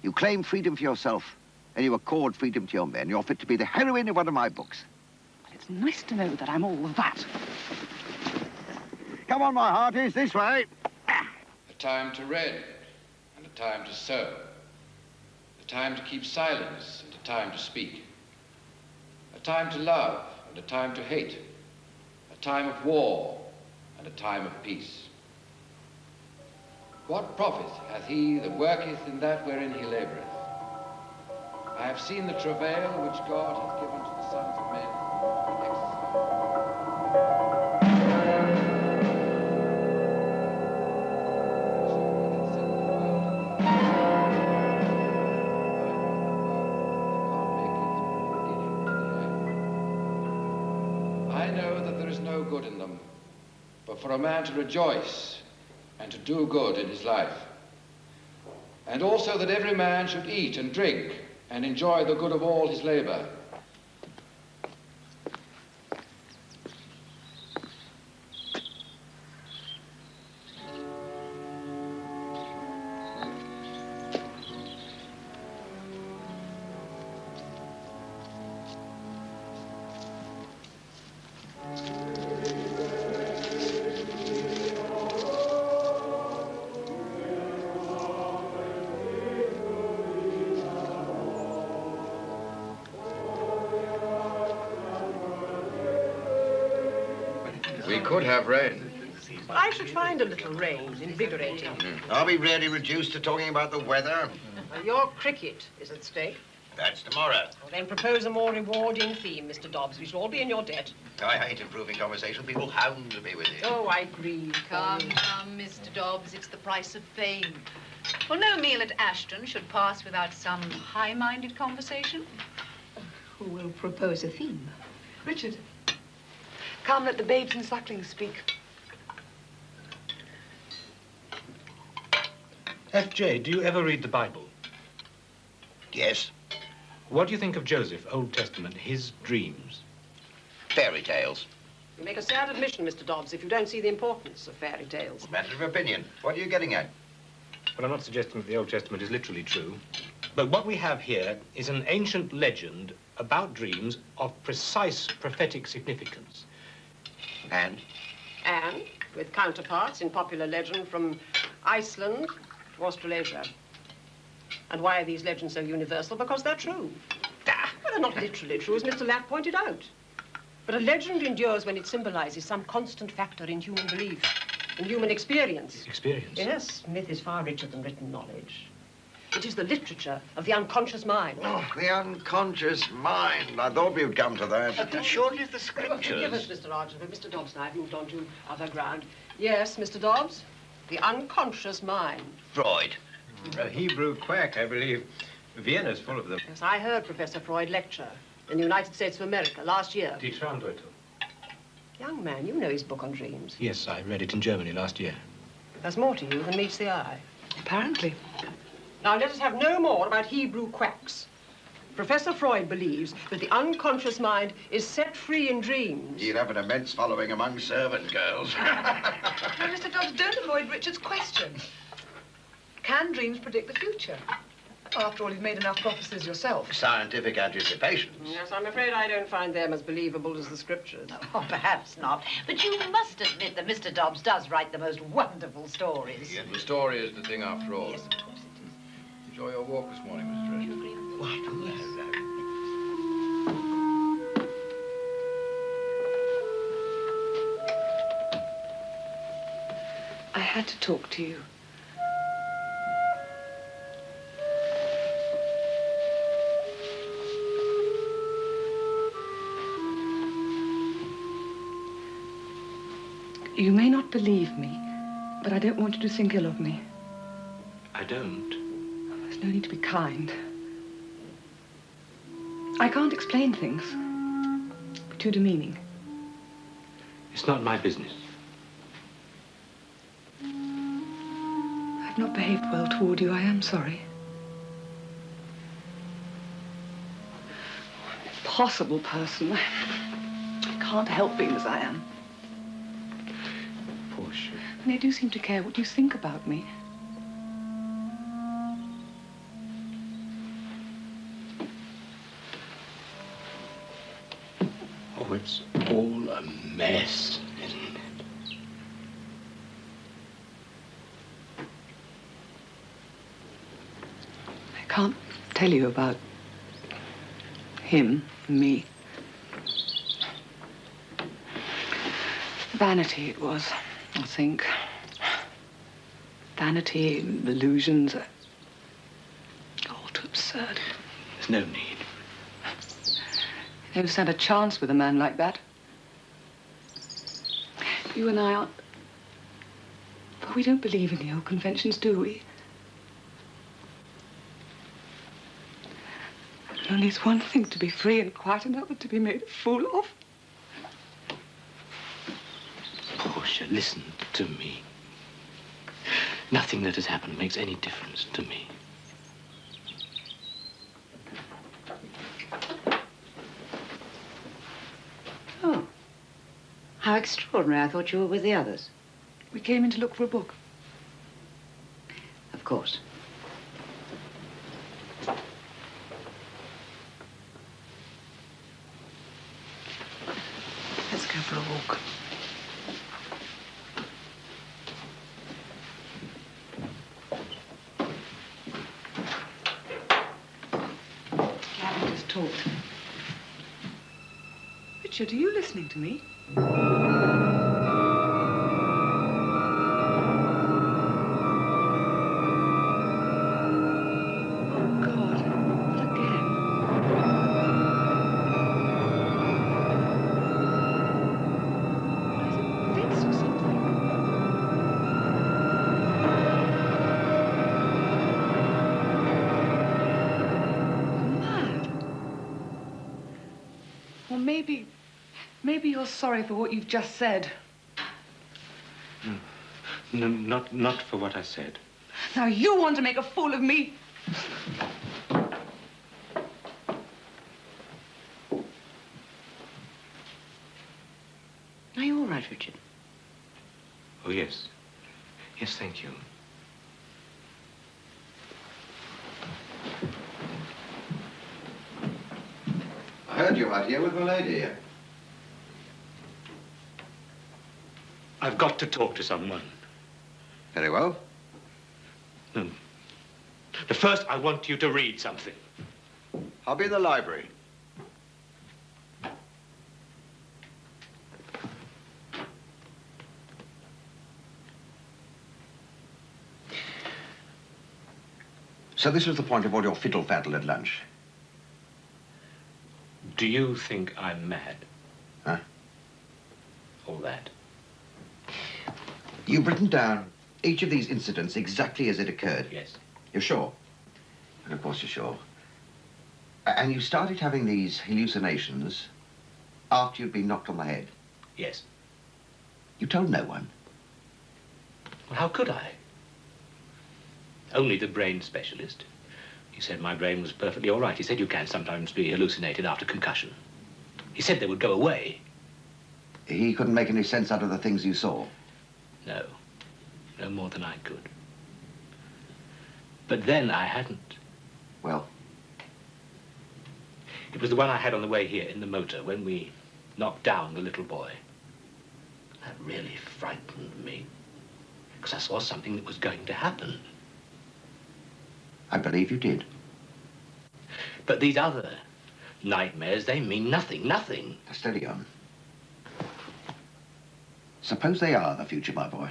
You claim freedom for yourself, and you accord freedom to your men. You're fit to be the heroine of one of my books. It's nice to know that I'm all of that. Come on, my hearties, this way. A time to rend and a time to sow. A time to keep silence and a time to speak. A time to love and a time to hate. A time of war and a time of peace. What profit hath he that worketh in that wherein he laboureth? I have seen the travail which God hath given to the sons of men. I know that there is no good in them, but for a man to rejoice and to do good in his life. And also that every man should eat and drink and enjoy the good of all his labor. We could have rain. Well, I should find a little rain invigorating. Are we really reduced to talking about the weather? Well, your cricket is at stake. That's tomorrow. Well, then propose a more rewarding theme, Mr. Dobbs. We shall all be in your debt. I hate improving conversation. People hound me with it. Oh, I grieve. Come, Mr. Dobbs, it's the price of fame. Well, no meal at Ashton should pass without some high-minded conversation. Who will propose a theme? Richard. Come, let the babes and sucklings speak. F.J., do you ever read the Bible? Yes. What do you think of Joseph, Old Testament, his dreams? Fairy tales. You make a sad admission, Mr. Dobbs, if you don't see the importance of fairy tales. Matter of opinion. What are you getting at? Well, I'm not suggesting that the Old Testament is literally true, but what we have here is an ancient legend about dreams of precise prophetic significance. And? And with counterparts in popular legend from Iceland to Australasia. And why are these legends so universal? Because they're true. Well, they're not literally true, as Mr. Lapp pointed out. But a legend endures when it symbolizes some constant factor in human belief, in human experience. Experience? Yes, myth is far richer than written knowledge. It is the literature of the unconscious mind. Oh, the unconscious mind. I thought we'd come to that. But surely the scriptures... Forgive us, Mr. Archer, but Mr. Dobbs and I have moved on to other ground. Yes, Mr. Dobbs, the unconscious mind. Freud. A Hebrew quack, I believe. Vienna's full of them. Yes, I heard Professor Freud lecture in the United States of America last year. Die Traumdeutung. Young man, you know his book on dreams. Yes, I read it in Germany last year. There's more to you than meets the eye. Apparently. Now, let us have no more about Hebrew quacks. Professor Freud believes that the unconscious mind is set free in dreams. He'd have an immense following among servant girls. Now, Mr. Dobbs, don't avoid Richard's question. Can dreams predict the future? After all, you've made enough prophecies yourself. Scientific anticipations. Yes, I'm afraid I don't find them as believable as the scriptures. Oh, perhaps not. But you must admit that Mr. Dobbs does write the most wonderful stories. The story is the thing after all. Yes, of course it is. Enjoy your walk this morning, Mrs. Treasurer. You agree with Why, do Yes. I had to talk to you. You may not believe me, but I don't want you to think ill of me. I don't. There's no need to be kind. I can't explain things. Be too demeaning. It's not my business. I've not behaved well toward you. I am sorry. I'm an impossible person. I can't help being as I am. Portia. And they do seem to care what you think about me. Oh, it's all a mess, isn't it? I can't tell you about him and me. Vanity it was, I think. Vanity, illusions, all too absurd. There's no need. Never stand a chance with a man like that. You and I aren't... But we don't believe in the old conventions, do we? Only it's one thing to be free and quite another to be made a fool of. Portia, listen to me. Nothing that has happened makes any difference to me. Oh. How extraordinary. I thought you were with the others. We came in to look for a book. Of course. Let's go for a walk. Gavin just talked. Richard, are you listening to me? Maybe you're sorry for what you've just said. No, not for what I said. Now you want to make a fool of me. Are you all right, Richard? Oh, yes. Yes, thank you. I heard you out here with my lady. I've got to talk to someone. Very well. No. But first, I want you to read something. I'll be in the library. So this was the point of all your fiddle-faddle at lunch? Do you think I'm mad? Huh? All that. You've written down each of these incidents exactly as it occurred? Yes. You're sure? And of course you're sure. And you started having these hallucinations after you'd been knocked on the head? Yes. You told no one? Well, how could I? Only the brain specialist. He said my brain was perfectly all right. He said you can sometimes be hallucinated after concussion. He said they would go away. He couldn't make any sense out of the things you saw? No. No more than I could. But then I hadn't. Well? It was the one I had on the way here in the motor when we knocked down the little boy. That really frightened me. Because I saw something that was going to happen. I believe you did. But these other nightmares, they mean nothing, nothing. Now, steady on. Suppose they are the future, my boy.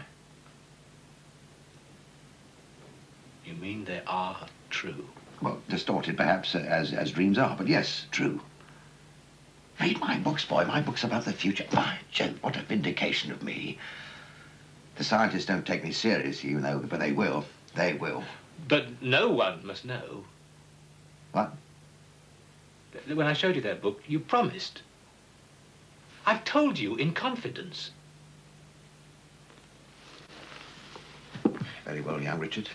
You mean they are true? Well, distorted perhaps, as dreams are, but yes, true. Read my books, boy. My books about the future. By Jove, what a vindication of me. The scientists don't take me seriously, you know, but they will. They will. But no one must know. What? When I showed you that book, you promised. I've told you in confidence. Very well, young Richard.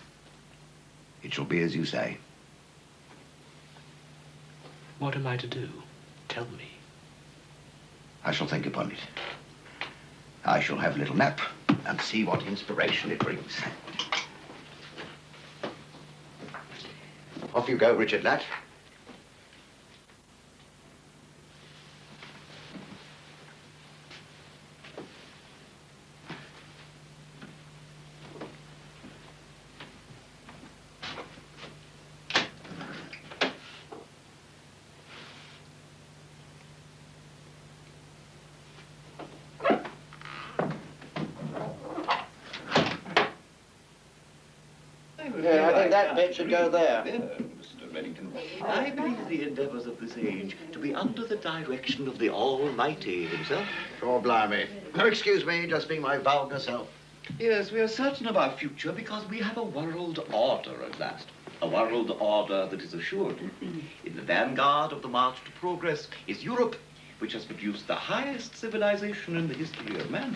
It shall be as you say. What am I to do? Tell me. I shall think upon it. I shall have a little nap and see what inspiration it brings. Off you go, Richard Latt. Yeah, I think that bit should go there. Mr. Reddington, I believe the endeavors of this age to be under the direction of the Almighty himself. Oh, blimey. Oh, excuse me, just being my vulgar self. Yes, we are certain of our future because we have a world order at last. A world order that is assured. In the vanguard of the march to progress is Europe, which has produced the highest civilization in the history of man.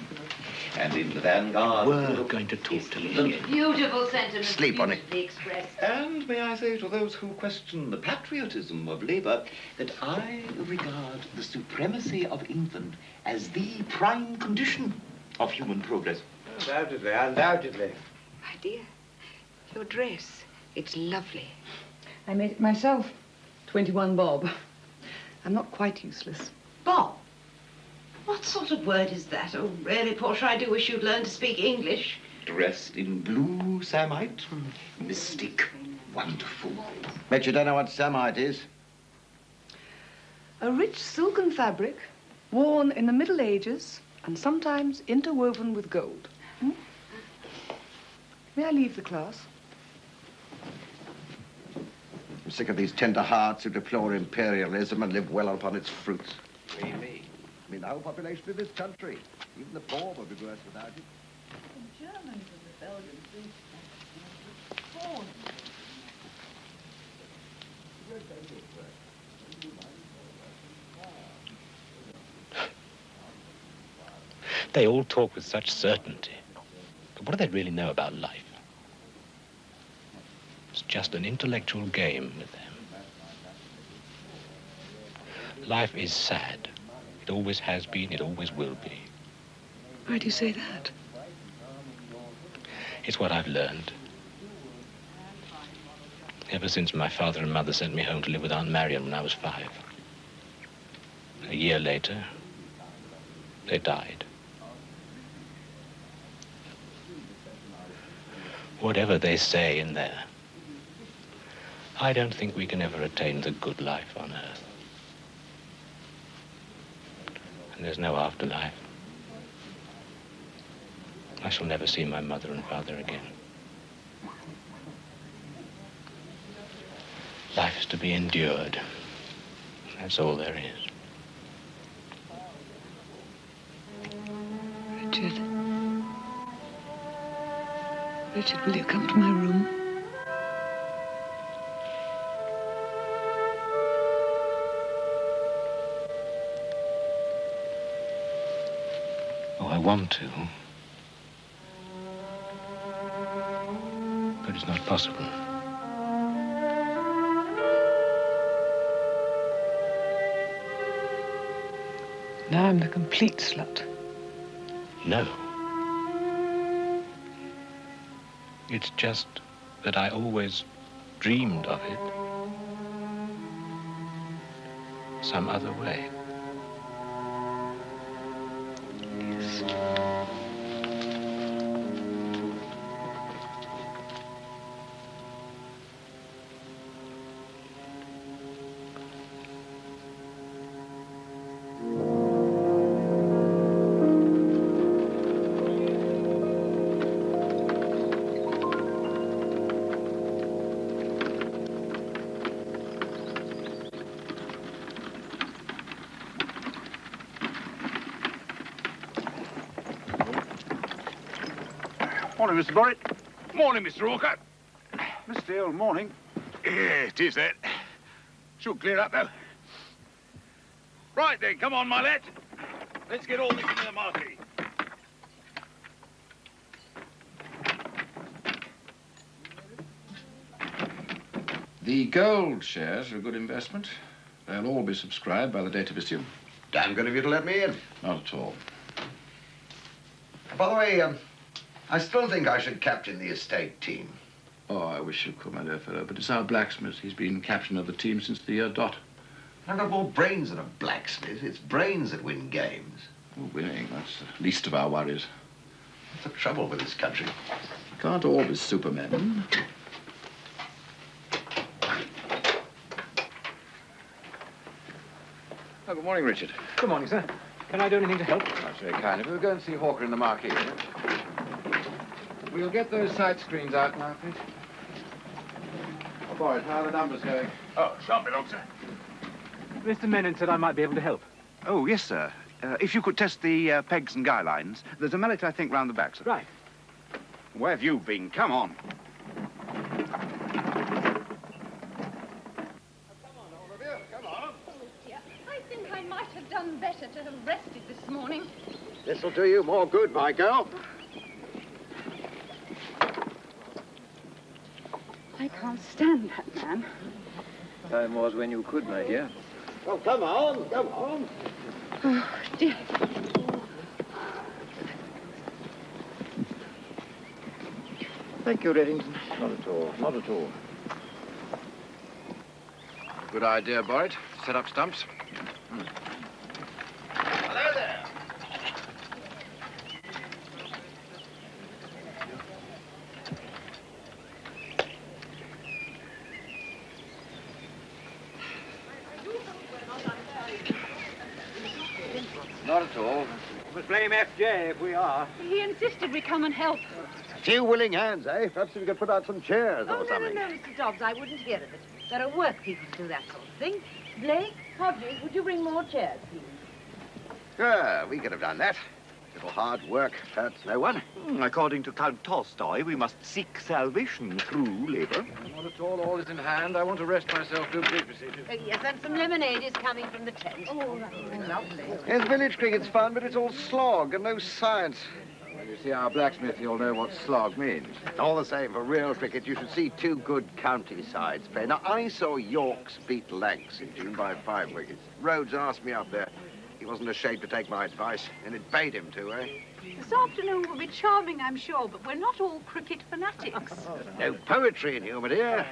And in the vanguard... We're going to talk to me. Beautiful sentiment. Sleep on it. Expressed. And may I say to those who question the patriotism of Labour that I regard the supremacy of England as the prime condition of human progress. Undoubtedly, undoubtedly. My dear, your dress, it's lovely. I made it myself. 21 bob. I'm not quite useless. Bob? What sort of word is that? Oh, really, Portia, I do wish you'd learn to speak English. Dressed in blue samite, mystic, wonderful. Bet you don't know what samite is. A rich silken fabric, worn in the Middle Ages and sometimes interwoven with gold. May I leave the class? I'm sick of these tender hearts who deplore imperialism and live well upon its fruits. Really? I mean, the whole population of this country. Even the poor would be worse without it. The Germans and the Belgians They all talk with such certainty. But what do they really know about life? It's just an intellectual game with them. Life is sad. It always has been, it always will be. Why do you say that? It's what I've learned. Ever since my father and mother sent me home to live with Aunt Marion when I was 5. A year later, they died. Whatever they say in there, I don't think we can ever attain the good life on Earth. And there's no afterlife. I shall never see my mother and father again. Life is to be endured. That's all there is. Richard. Richard, will you come to my room? Oh, I want to. But it's not possible. Now I'm the complete slut. No. It's just that I always dreamed of it some other way. Yes. Morning, Mr. Borrett. Morning, Mr. Hawker. Mr. Steele, morning. Yeah, it is that. Should clear up, though. Right then, come on, my lad. Let's get all this into the marquee. The gold shares are a good investment. They'll all be subscribed by the date of issue. Damn good of you to let me in. Not at all. By the way, I still think I should captain the estate team. Oh, I wish you could, my dear fellow, but it's our blacksmith. He's been captain of the team since the year dot. I've got more brains than a blacksmith. It's brains that win games. Oh, winning, that's the least of our worries. That's the trouble with this country. Can't all be supermen. Oh, good morning, Richard. Good morning, sir. Can I do anything to help? That's very kind of you. We'll go and see Hawker in the marquee. We'll get those sight screens out now, please. Oh, Boris, how are the numbers going? Oh, sharp along, sir. Mr. Menon said I might be able to help. Oh, yes, sir. If you could test the pegs and guy lines. There's a mallet, I think, round the back, sir. Right. Where have you been? Come on. I think I might have done better to have rested this morning. This'll do you more good, my girl. I can't stand that man. Time was when you could, my dear. Oh, come on, come on. Oh, dear. Thank you, Reddington. Not at all, not at all. Good idea, Borit. Set up stumps. Hello there. Not at all. We must blame FJ if we are. He insisted we come and help. A few willing hands, eh? Perhaps we could put out some chairs or something. No, Mr. Dobbs, I wouldn't hear of it. There are work people to do that sort of thing. Blake, Hodges, would you bring more chairs, please? Sure, we could have done that. A little hard work hurts no one. According to Count Tolstoy, we must seek salvation through labor. Not at all. All is in hand. I want to rest myself. Do please, procedure. Yes, and some lemonade is coming from the tent. Oh, that's lovely. Yes, village cricket's fun, but it's all slog and no science. When you see our blacksmith, you'll know what slog means. All the same, for real cricket, you should see two good county sides play. Now, I saw Yorks beat Lancs in June by 5 wickets. Rhodes asked me up there. He wasn't ashamed to take my advice, and it bade him to, eh? This afternoon will be charming, I'm sure, but we're not all cricket fanatics. No poetry in here, my dear.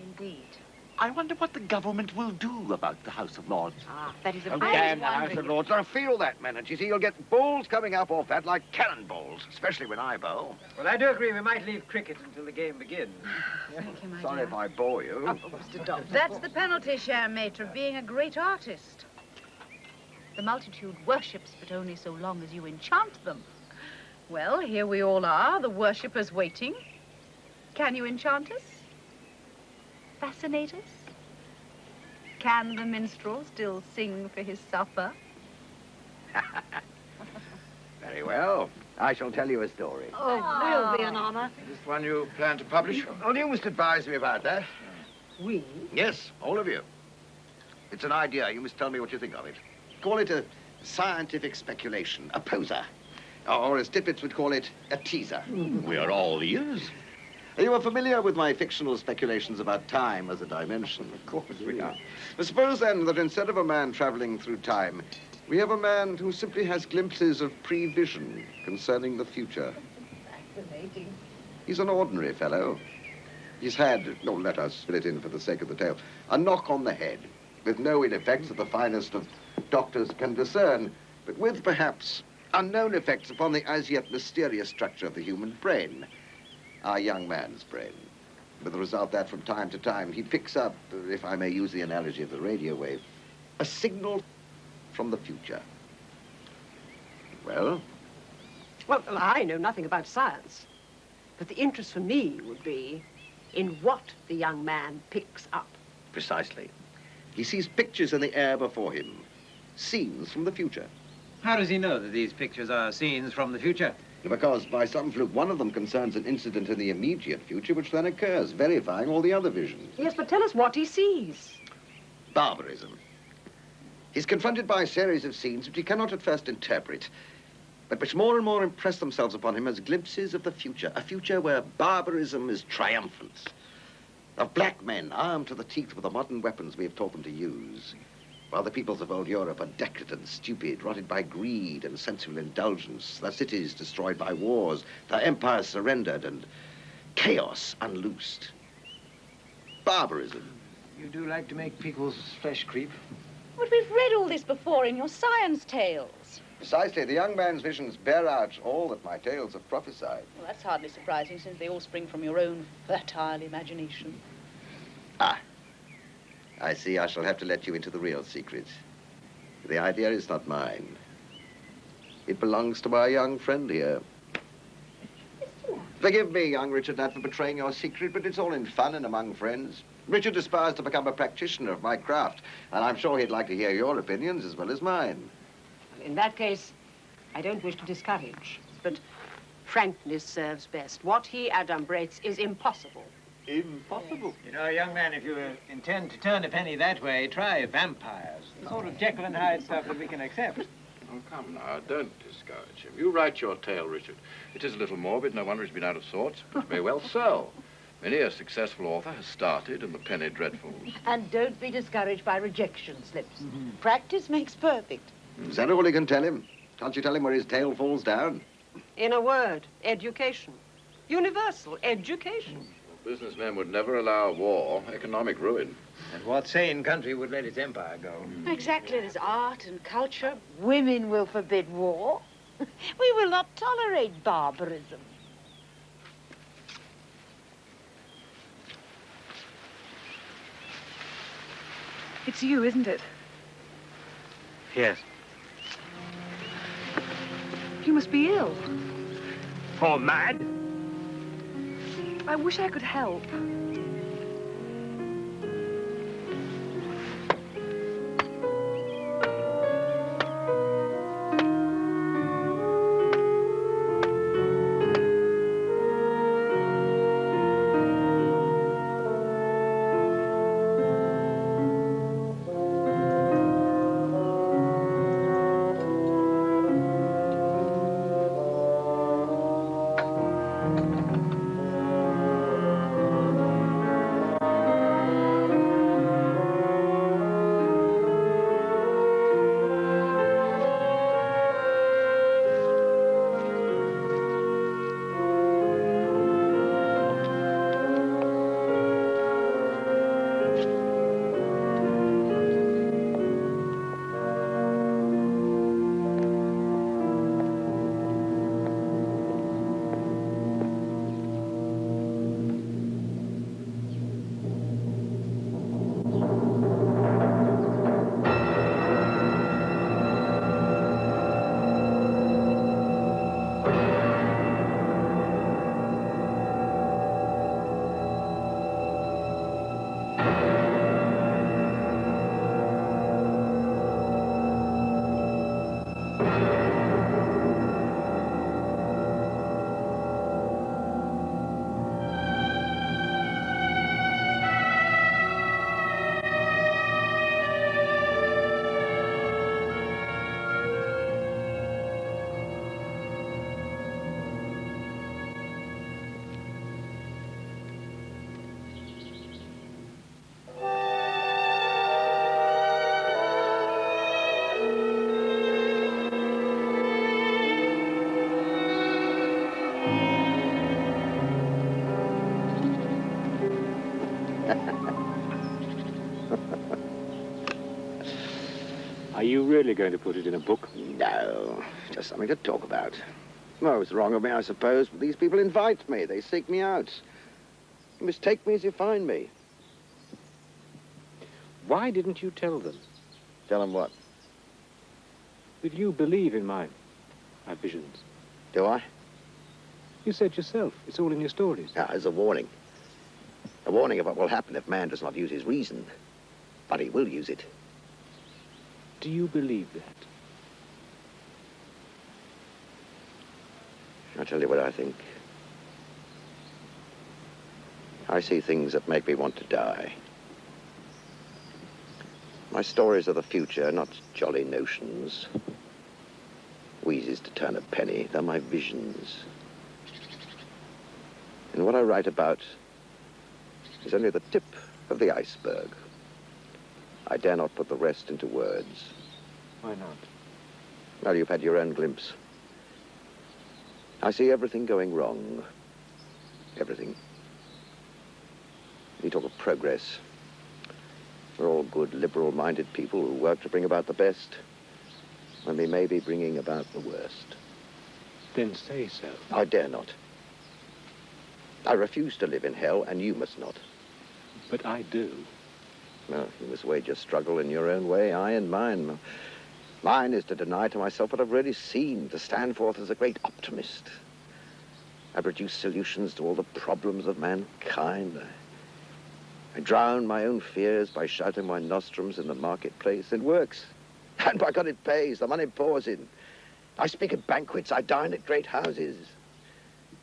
Indeed. I wonder what the government will do about the House of Lords. That is a Oh, very damn the House wondering- of Lords. I feel that, man. You see, you'll get balls coming up off that like cannonballs, especially when I bowl. Well, I do agree we might leave cricket until the game begins. Thank you, my Sorry dear. if I bore you. Mr. Dobbs. That's the penalty, cher maître, of being a great artist. The multitude worships, but only so long as you enchant them. Well, here we all are, the worshippers waiting. Can you enchant us? Fascinate us? Can the minstrel still sing for his supper? Very well. I shall tell you a story. Oh, will be an honor. Is this one you plan to publish? Well, you must advise me about that. We? Yes, all of you. It's an idea. You must tell me what you think of it. Call it a scientific speculation, a poser. Or as Tippett would call it, a teaser. We are all ears. You are familiar with my fictional speculations about time as a dimension. Of course we are. But suppose then that instead of a man traveling through time, we have a man who simply has glimpses of prevision concerning the future. Fascinating. He's an ordinary fellow. He's had, no, let us fill it in for the sake of the tale, a knock on the head, with no ill effects that the finest of doctors can discern, but with perhaps unknown effects upon the as yet mysterious structure of the human brain. Our young man's brain. With the result that from time to time he picks up, if I may use the analogy of the radio wave, a signal from the future. Well? Well, I know nothing about science. But the interest for me would be in what the young man picks up. Precisely. He sees pictures in the air before him. Scenes from the future. How does he know that these pictures are scenes from the future? Because by some fluke, one of them concerns an incident in the immediate future, which then occurs, verifying all the other visions. Yes, but tell us what he sees. Barbarism. He's confronted by a series of scenes which he cannot at first interpret, but which more and more impress themselves upon him as glimpses of the future, a future where barbarism is triumphant, of black men armed to the teeth with the modern weapons we have taught them to use, while the peoples of old Europe are decadent, stupid, rotted by greed and sensual indulgence, their cities destroyed by wars, their empires surrendered, and chaos unloosed. Barbarism. You do like to make people's flesh creep. But we've read all this before in your science tales. Precisely, the young man's visions bear out all that my tales have prophesied. Well, that's hardly surprising, since they all spring from your own fertile imagination. Ah, I see I shall have to let you into the real secret. The idea is not mine. It belongs to my young friend here. Forgive me, young Richard Nat, for betraying your secret, but it's all in fun and among friends. Richard aspires to become a practitioner of my craft, and I'm sure he'd like to hear your opinions as well as mine. In that case, I don't wish to discourage, but frankness serves best. What he adumbrates is impossible. Impossible. You know, young man, if you intend to turn a penny that way, try vampires. The sort of Jekyll and Hyde stuff that we can accept. Oh, come now, don't discourage him. You write your tale, Richard. It is a little morbid, no wonder he's been out of sorts, but it may well sell. Many a successful author has started in the penny dreadfuls. And don't be discouraged by rejection slips. Practice makes perfect. Is that all you can tell him? Can't you tell him where his tail falls down? In a word, education. Universal education. Businessmen would never allow war, economic ruin. And what sane country would let its empire go? Exactly. There's art and culture. Women will forbid war. We will not tolerate barbarism. It's you, isn't it? Yes. You must be ill. Or mad? I wish I could help. you really going to put it in a book? No, just something to talk about. Well, it's wrong of me, I suppose, but these people invite me. They seek me out. You must take me as you find me. Why didn't you tell them? Tell them what? That you believe in my visions. Do I? You said yourself. It's all in your stories. Yeah, as a warning. A warning of what will happen if man does not use his reason. But he will use it. Do you believe that? I'll tell you what I think. I see things that make me want to die. My stories of the future, not jolly notions. Wheezes to turn a penny, they're my visions. And what I write about is only the tip of the iceberg. I dare not put the rest into words. Why not? Well, you've had your own glimpse. I see everything going wrong. Everything. You talk of progress. We're all good, liberal-minded people who work to bring about the best, when we may be bringing about the worst. Then say so. I dare not. I refuse to live in hell, and you must not. But I do. Well, you must wage your struggle in your own way, I in mine. Mine is to deny to myself what I've really seen, to stand forth as a great optimist. I produce solutions to all the problems of mankind. I drown my own fears by shouting my nostrums in the marketplace. It works. And by God, it pays. The money pours in. I speak at banquets. I dine at great houses.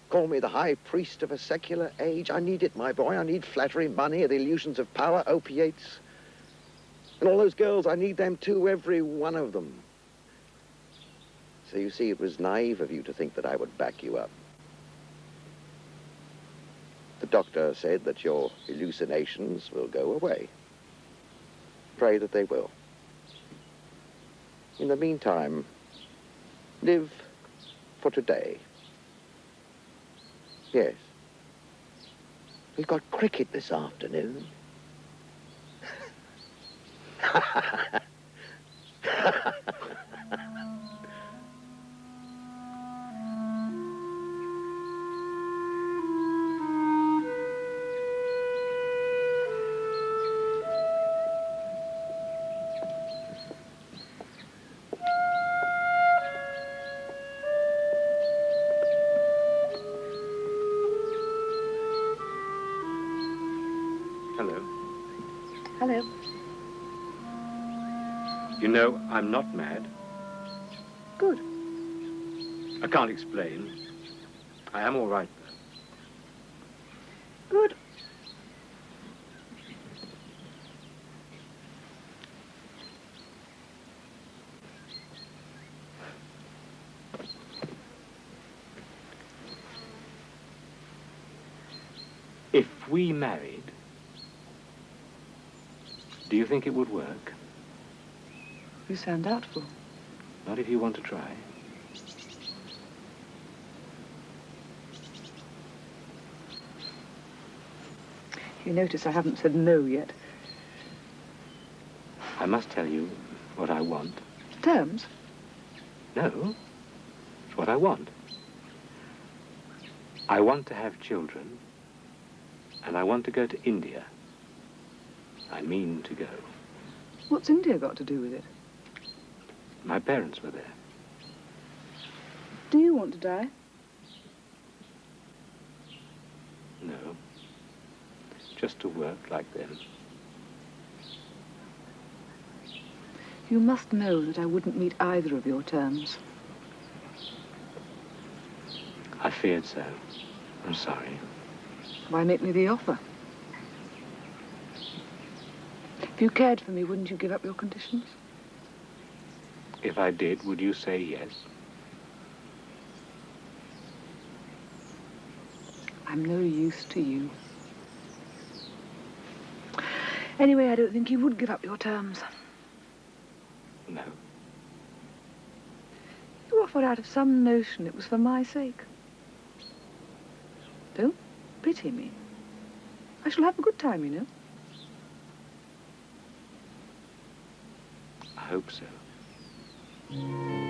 Call me the high priest of a secular age. I need it, my boy. I need flattery, money, the illusions of power, opiates. And all those girls, I need them too, every one of them. So you see, it was naive of you to think that I would back you up. The doctor said that your hallucinations will go away. Pray that they will. In the meantime, live for today. Yes. We've got cricket this afternoon. Hello. Hello. You know, I'm not mad. Good. I can't explain. I am all right, though. Good. If we married, do you think it would work? You sound doubtful. Not if you want to try. You notice I haven't said no yet. I must tell you what I want. Terms? No, it's what I want. I want to have children, and I want to go to India. I mean to go. What's India got to do with it? My parents were there. Do you want to die? No, just to work like them. You must know that I wouldn't meet either of your terms. I feared so. I'm sorry. Why make me the offer? If you cared for me, wouldn't you give up your conditions? If I did, would you say yes? I'm no use to you. Anyway, I don't think you would give up your terms. No. You offered out of some notion it was for my sake. Don't pity me. I shall have a good time, you know. I hope so. you.